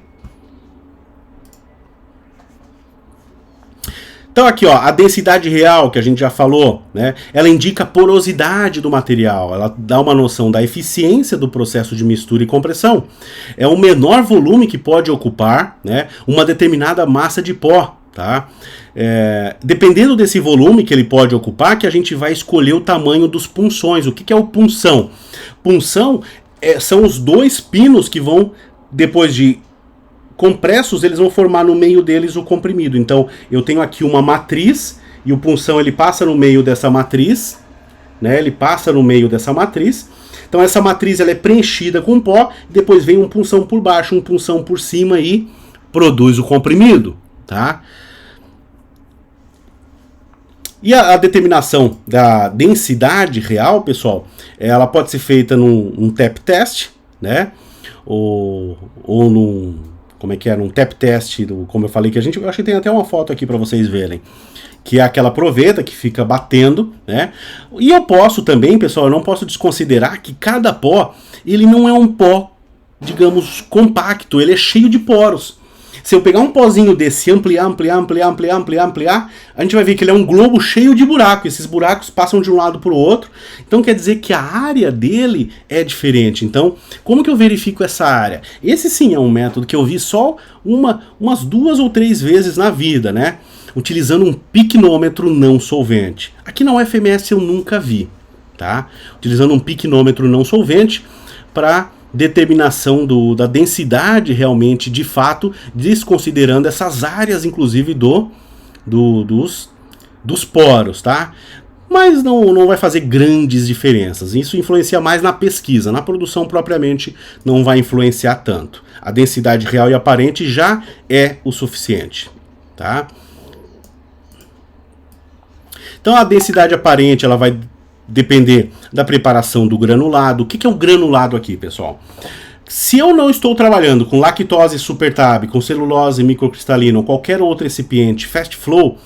Então aqui, ó, a densidade real que a gente já falou, né? Ela indica a porosidade do material, ela dá uma noção da eficiência do processo de mistura e compressão. É o menor volume que pode ocupar, né, uma determinada massa de pó, tá? Dependendo desse volume que ele pode ocupar, que a gente vai escolher o tamanho dos punções. O que é o punção? Punção são os dois pinos que vão, depois de compressos, eles vão formar no meio deles o comprimido. Então eu tenho aqui uma matriz e o punção ele passa no meio dessa matriz, né? Ele passa no meio dessa matriz. Então essa matriz ela é preenchida com pó, depois vem um punção por baixo, um punção por cima e produz o comprimido, tá? E a determinação da densidade real, pessoal, ela pode ser feita num tap test, né? Ou num, como é que é, num tap test, como eu falei, eu acho que tem até uma foto aqui para vocês verem, que é aquela proveta que fica batendo, né? E eu posso também, pessoal, eu não posso desconsiderar que cada pó, ele não é um pó, digamos, compacto, ele é cheio de poros. Se eu pegar um pozinho desse, ampliar, a gente vai ver que ele é um globo cheio de buracos. Esses buracos passam de um lado para o outro. Então quer dizer que a área dele é diferente. Então, como que eu verifico essa área? Esse sim é um método que eu vi só umas 2 ou 3 vezes na vida, né? Utilizando um piquenômetro não solvente. Aqui na UFMS eu nunca vi, tá? Utilizando um piquenômetro não solvente para determinação da densidade realmente, de fato, desconsiderando essas áreas, inclusive, dos poros, tá? Mas não vai fazer grandes diferenças. Isso influencia mais na pesquisa. Na produção, propriamente, não vai influenciar tanto. A densidade real e aparente já é o suficiente, tá? Então, a densidade aparente, ela vai depender da preparação do granulado. O que é o granulado aqui, pessoal? Se eu não estou trabalhando com lactose supertab, com celulose microcristalina ou qualquer outro recipiente fast flow,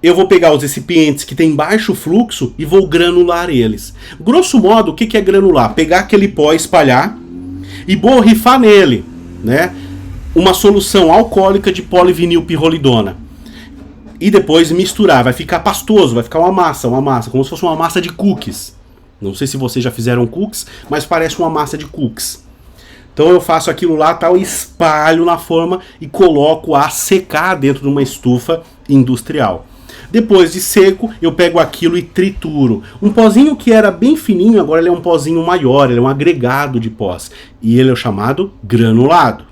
eu vou pegar os recipientes que têm baixo fluxo e vou granular eles. Grosso modo, o que é granular? Pegar aquele pó, espalhar e borrifar nele, né, uma solução alcoólica de polivinilpirrolidona. E depois misturar, vai ficar pastoso, vai ficar uma massa, como se fosse uma massa de cookies. Não sei se vocês já fizeram cookies, mas parece uma massa de cookies. Então eu faço aquilo lá, tal, espalho na forma e coloco a secar dentro de uma estufa industrial. Depois de seco, eu pego aquilo e trituro. Um pozinho que era bem fininho, agora ele é um pozinho maior, ele é um agregado de pós. E ele é o chamado granulado.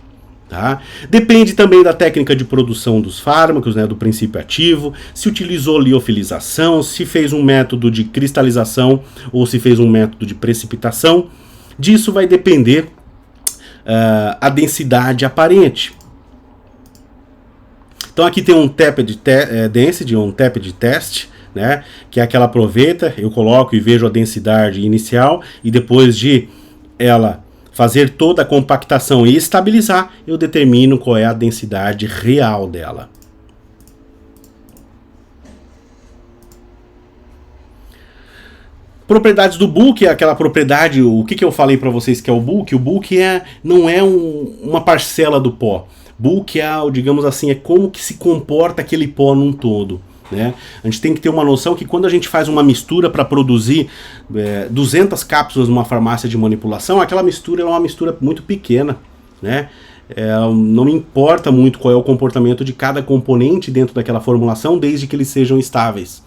Tá? Depende também da técnica de produção dos fármacos, né, do princípio ativo, se utilizou liofilização, se fez um método de cristalização ou se fez um método de precipitação. Disso vai depender a densidade aparente. Então aqui tem um tapped density, um tapped test, né, que é aquela proveta, eu coloco e vejo a densidade inicial e depois de ela fazer toda a compactação e estabilizar, eu determino qual é a densidade real dela. Propriedades do bulk é aquela propriedade, o que eu falei para vocês que é o bulk? O bulk não é uma parcela do pó. Bulk é, digamos assim, é como que se comporta aquele pó num todo. Né? A gente tem que ter uma noção que quando a gente faz uma mistura para produzir 200 cápsulas numa farmácia de manipulação, aquela mistura é uma mistura muito pequena, né? Não me importa muito qual é o comportamento de cada componente dentro daquela formulação, desde que eles sejam estáveis.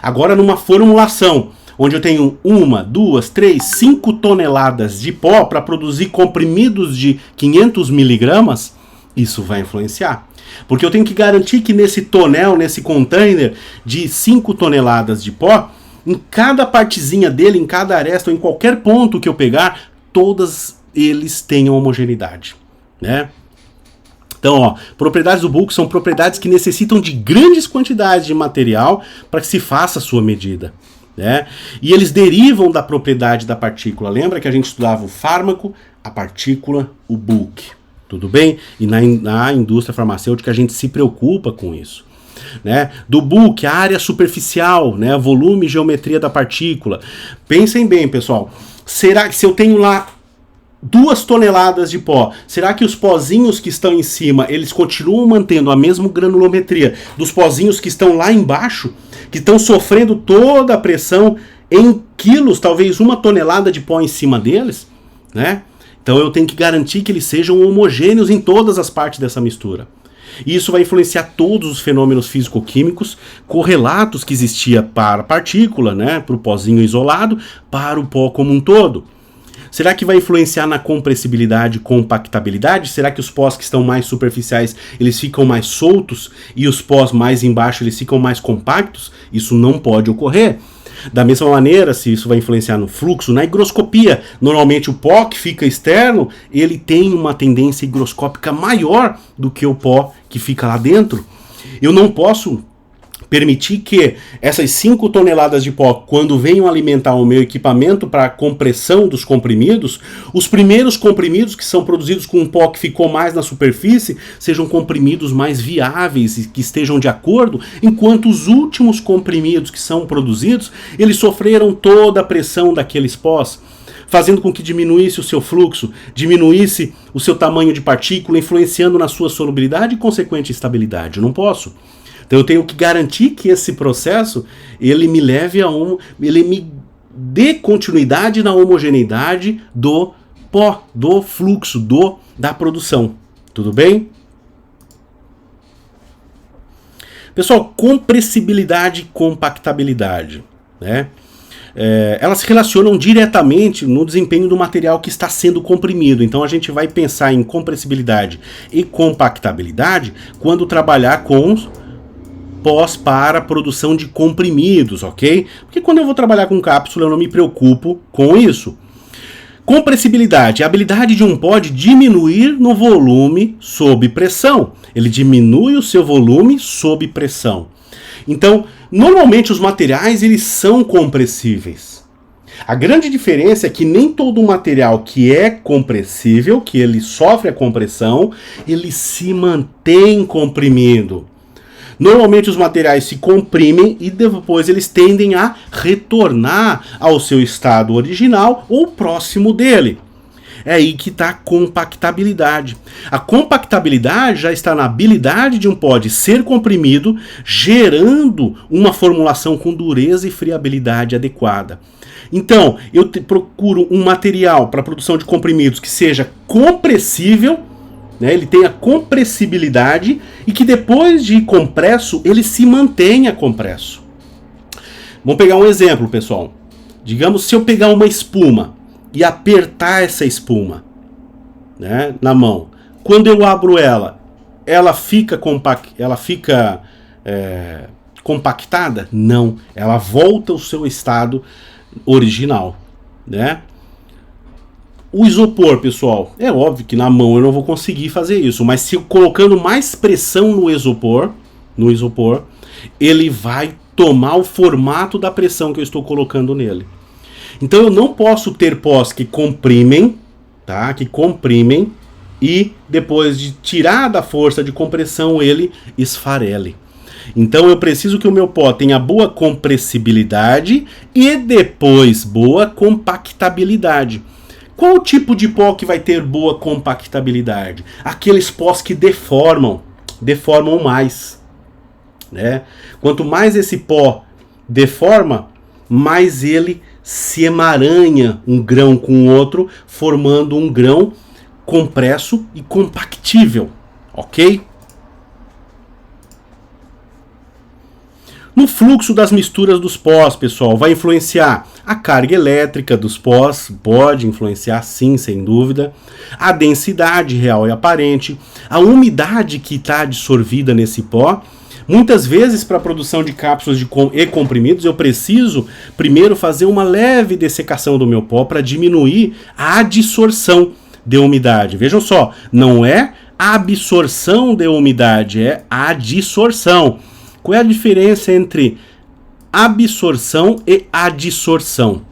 Agora, numa formulação onde eu tenho 1, 2, 3, 5 toneladas de pó para produzir comprimidos de 500 miligramas, isso vai influenciar. Porque eu tenho que garantir que nesse tonel, nesse container de 5 toneladas de pó, em cada partezinha dele, em cada aresta, ou em qualquer ponto que eu pegar, todos eles tenham homogeneidade, né? Então, ó, propriedades do bulk são propriedades que necessitam de grandes quantidades de material para que se faça a sua medida, né? E eles derivam da propriedade da partícula. Lembra que a gente estudava o fármaco, a partícula, o bulk. Tudo bem? E na indústria farmacêutica a gente se preocupa com isso. Né? Do bulk, a área superficial, né? Volume e geometria da partícula. Pensem bem, pessoal. Será que se eu tenho lá 2 toneladas de pó. Será que os pozinhos que estão em cima, eles continuam mantendo a mesma granulometria dos pozinhos que estão lá embaixo, que estão sofrendo toda a pressão em quilos, talvez 1 tonelada de pó em cima deles, né? Então eu tenho que garantir que eles sejam homogêneos em todas as partes dessa mistura. E isso vai influenciar todos os fenômenos físico-químicos correlatos que existia para a partícula, né, para o pozinho isolado, para o pó como um todo. Será que vai influenciar na compressibilidade e compactabilidade? Será que os pós que estão mais superficiais, eles ficam mais soltos e os pós mais embaixo, eles ficam mais compactos? Isso não pode ocorrer. Da mesma maneira, se isso vai influenciar no fluxo, na higroscopia, normalmente o pó que fica externo, ele tem uma tendência higroscópica maior do que o pó que fica lá dentro. Eu não posso permitir que essas 5 toneladas de pó, quando venham alimentar o meu equipamento para a compressão dos comprimidos, os primeiros comprimidos que são produzidos com um pó que ficou mais na superfície, sejam comprimidos mais viáveis e que estejam de acordo, enquanto os últimos comprimidos que são produzidos, eles sofreram toda a pressão daqueles pós, fazendo com que diminuísse o seu fluxo, diminuísse o seu tamanho de partícula, influenciando na sua solubilidade e consequente estabilidade. Eu não posso. Então eu tenho que garantir que esse processo, ele me leve ele me dê continuidade na homogeneidade do pó, do fluxo, da produção. Tudo bem? Pessoal, compressibilidade e compactabilidade, né? Elas se relacionam diretamente no desempenho do material que está sendo comprimido. Então a gente vai pensar em compressibilidade e compactabilidade quando trabalhar com pós para a produção de comprimidos, ok? Porque quando eu vou trabalhar com cápsula eu não me preocupo com isso. Compressibilidade, a habilidade de um pó de diminuir no volume sob pressão. Ele diminui o seu volume sob pressão. Então, normalmente os materiais eles são compressíveis. A grande diferença é que nem todo material que é compressível, que ele sofre a compressão, ele se mantém comprimido. Normalmente os materiais se comprimem e depois eles tendem a retornar ao seu estado original ou próximo dele. É aí que está a compactabilidade. A compactabilidade já está na habilidade de um pó de ser comprimido, gerando uma formulação com dureza e friabilidade adequada. Então, eu procuro um material para a produção de comprimidos que seja compressível, né, ele tenha compressibilidade e que depois de compresso, ele se mantenha compresso. Vamos pegar um exemplo, pessoal. Digamos, se eu pegar uma espuma e apertar essa espuma, né, na mão, quando eu abro ela fica compactada? Não, ela volta ao seu estado original, né? O isopor, pessoal, é óbvio que na mão eu não vou conseguir fazer isso, mas se eu colocando mais pressão no isopor, ele vai tomar o formato da pressão que eu estou colocando nele. Então eu não posso ter pós que comprimem, tá? Que comprimem e depois de tirar da força de compressão ele esfarele. Então eu preciso que o meu pó tenha boa compressibilidade e depois boa compactabilidade. Qual o tipo de pó que vai ter boa compactabilidade? Aqueles pós que deformam mais, né? Quanto mais esse pó deforma, mais ele se emaranha um grão com o outro, formando um grão compresso e compactível, ok? No fluxo das misturas dos pós, pessoal, vai influenciar a carga elétrica dos pós, pode influenciar sim, sem dúvida, a densidade real e aparente, a umidade que está absorvida nesse pó. Muitas vezes, para a produção de cápsulas e comprimidos, eu preciso primeiro fazer uma leve dessecação do meu pó para diminuir a adsorção de umidade. Vejam só, não é a absorção de umidade, é a adsorção. Qual é a diferença entre absorção e adsorção?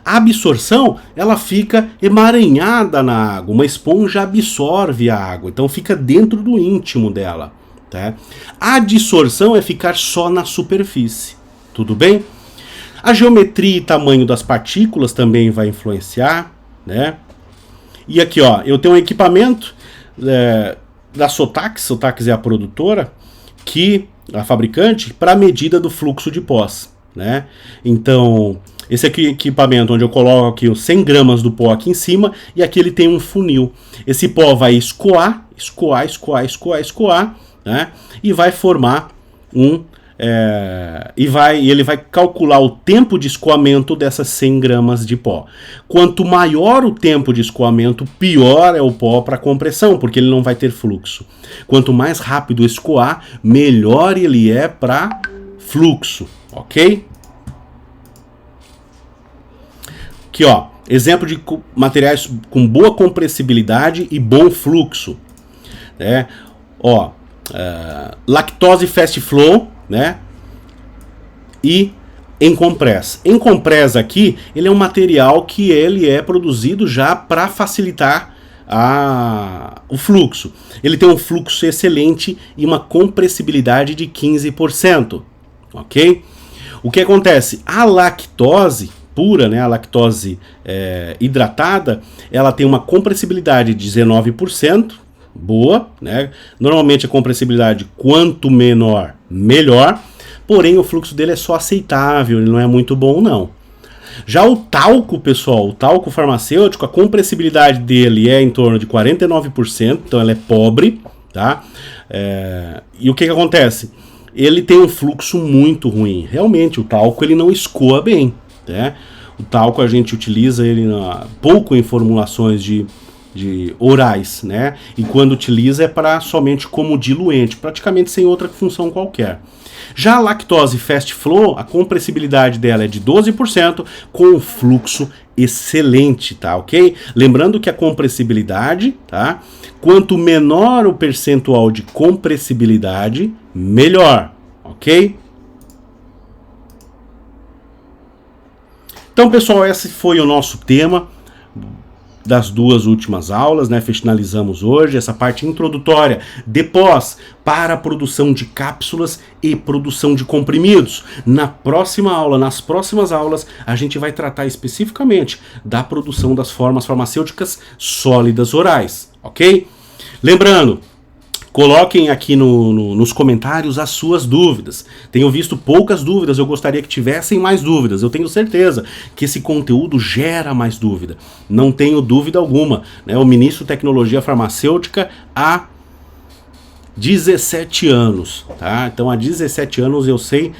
A absorção, ela fica emaranhada na água, uma esponja absorve a água, então fica dentro do íntimo dela. Tá? A adsorção é ficar só na superfície, tudo bem? A geometria e tamanho das partículas também vai influenciar, né? E aqui, ó, eu tenho um equipamento da Sotax, Sotax é a produtora, a fabricante, para medida do fluxo de pós, né? Então, esse aqui é o equipamento onde eu coloco aqui os 100 gramas do pó aqui em cima, e aqui ele tem um funil. Esse pó vai escoar, né? E vai formar ele vai calcular o tempo de escoamento dessas 100 gramas de pó. Quanto maior o tempo de escoamento, pior é o pó para compressão, porque ele não vai ter fluxo. Quanto mais rápido escoar, melhor ele é para fluxo, ok? Aqui, ó, exemplo de materiais com boa compressibilidade e bom fluxo, né? Ó, lactose fast flow, né? E Encompress. Encompress aqui, ele é um material que ele é produzido já para facilitar o fluxo. Ele tem um fluxo excelente e uma compressibilidade de 15%, ok? O que acontece? A lactose pura, né, a lactose hidratada, ela tem uma compressibilidade de 19%, boa, né? Normalmente a compressibilidade quanto menor, melhor, porém o fluxo dele é só aceitável, ele não é muito bom não. Já o talco, pessoal, o talco farmacêutico, a compressibilidade dele é em torno de 49%, então ela é pobre, tá? E o que acontece? Ele tem um fluxo muito ruim, realmente o talco ele não escoa bem, né? O talco a gente utiliza ele pouco em formulações de orais, né? E quando utiliza é para somente como diluente, praticamente sem outra função qualquer. Já a lactose fast flow, a compressibilidade dela é de 12%, com um fluxo excelente, tá, ok? Lembrando que a compressibilidade, tá? Quanto menor o percentual de compressibilidade, melhor, ok? Então, pessoal, esse foi o nosso tema das duas últimas aulas, né? Finalizamos hoje essa parte introdutória de pós para a produção de cápsulas e produção de comprimidos. Na próxima aula, nas próximas aulas, a gente vai tratar especificamente da produção das formas farmacêuticas sólidas orais, ok? Lembrando, coloquem aqui nos comentários as suas dúvidas. Tenho visto poucas dúvidas, eu gostaria que tivessem mais dúvidas. Eu tenho certeza que esse conteúdo gera mais dúvida. Não tenho dúvida alguma, né? Eu ministro tecnologia farmacêutica há 17 anos. Tá? Então há 17 anos eu sei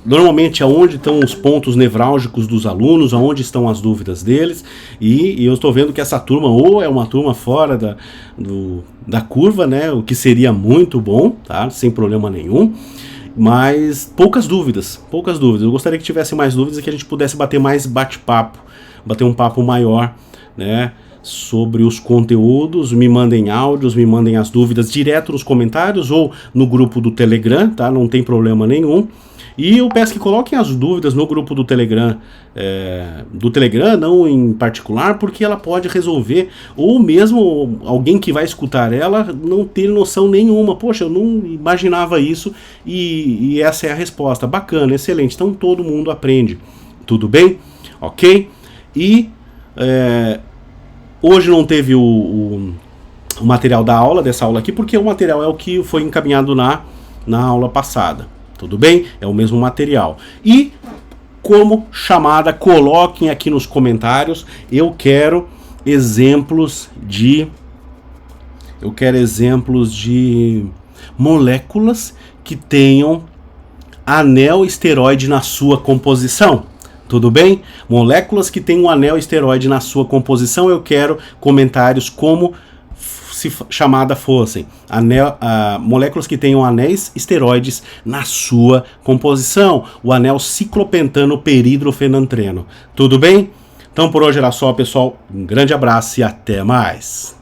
normalmente aonde estão os pontos nevrálgicos dos alunos, aonde estão as dúvidas deles, e eu estou vendo que essa turma ou é uma turma fora da curva, né, o que seria muito bom, tá, sem problema nenhum, mas poucas dúvidas, eu gostaria que tivesse mais dúvidas e que a gente pudesse bater mais bate-papo, bater um papo maior, né, sobre os conteúdos. Me mandem áudios, me mandem as dúvidas direto nos comentários ou no grupo do Telegram, tá, não tem problema nenhum. E eu peço que coloquem as dúvidas no grupo do Telegram, não em particular, porque ela pode resolver, ou mesmo alguém que vai escutar ela não ter noção nenhuma. Poxa, eu não imaginava isso e essa é a resposta. Bacana, excelente. Então todo mundo aprende. Tudo bem? Ok? E hoje não teve o material da aula, dessa aula aqui, porque o material é o que foi encaminhado na aula passada. Tudo bem? É o mesmo material. E como chamada, coloquem aqui nos comentários. Eu quero exemplos de moléculas que tenham anel esteroide na sua composição. Tudo bem? Moléculas que tenham anel esteroide na sua composição, eu quero comentários como se chamada fossem moléculas que tenham anéis esteroides na sua composição, o anel ciclopentano peridrofenantreno. Tudo bem? Então por hoje era só, pessoal. Um grande abraço e até mais.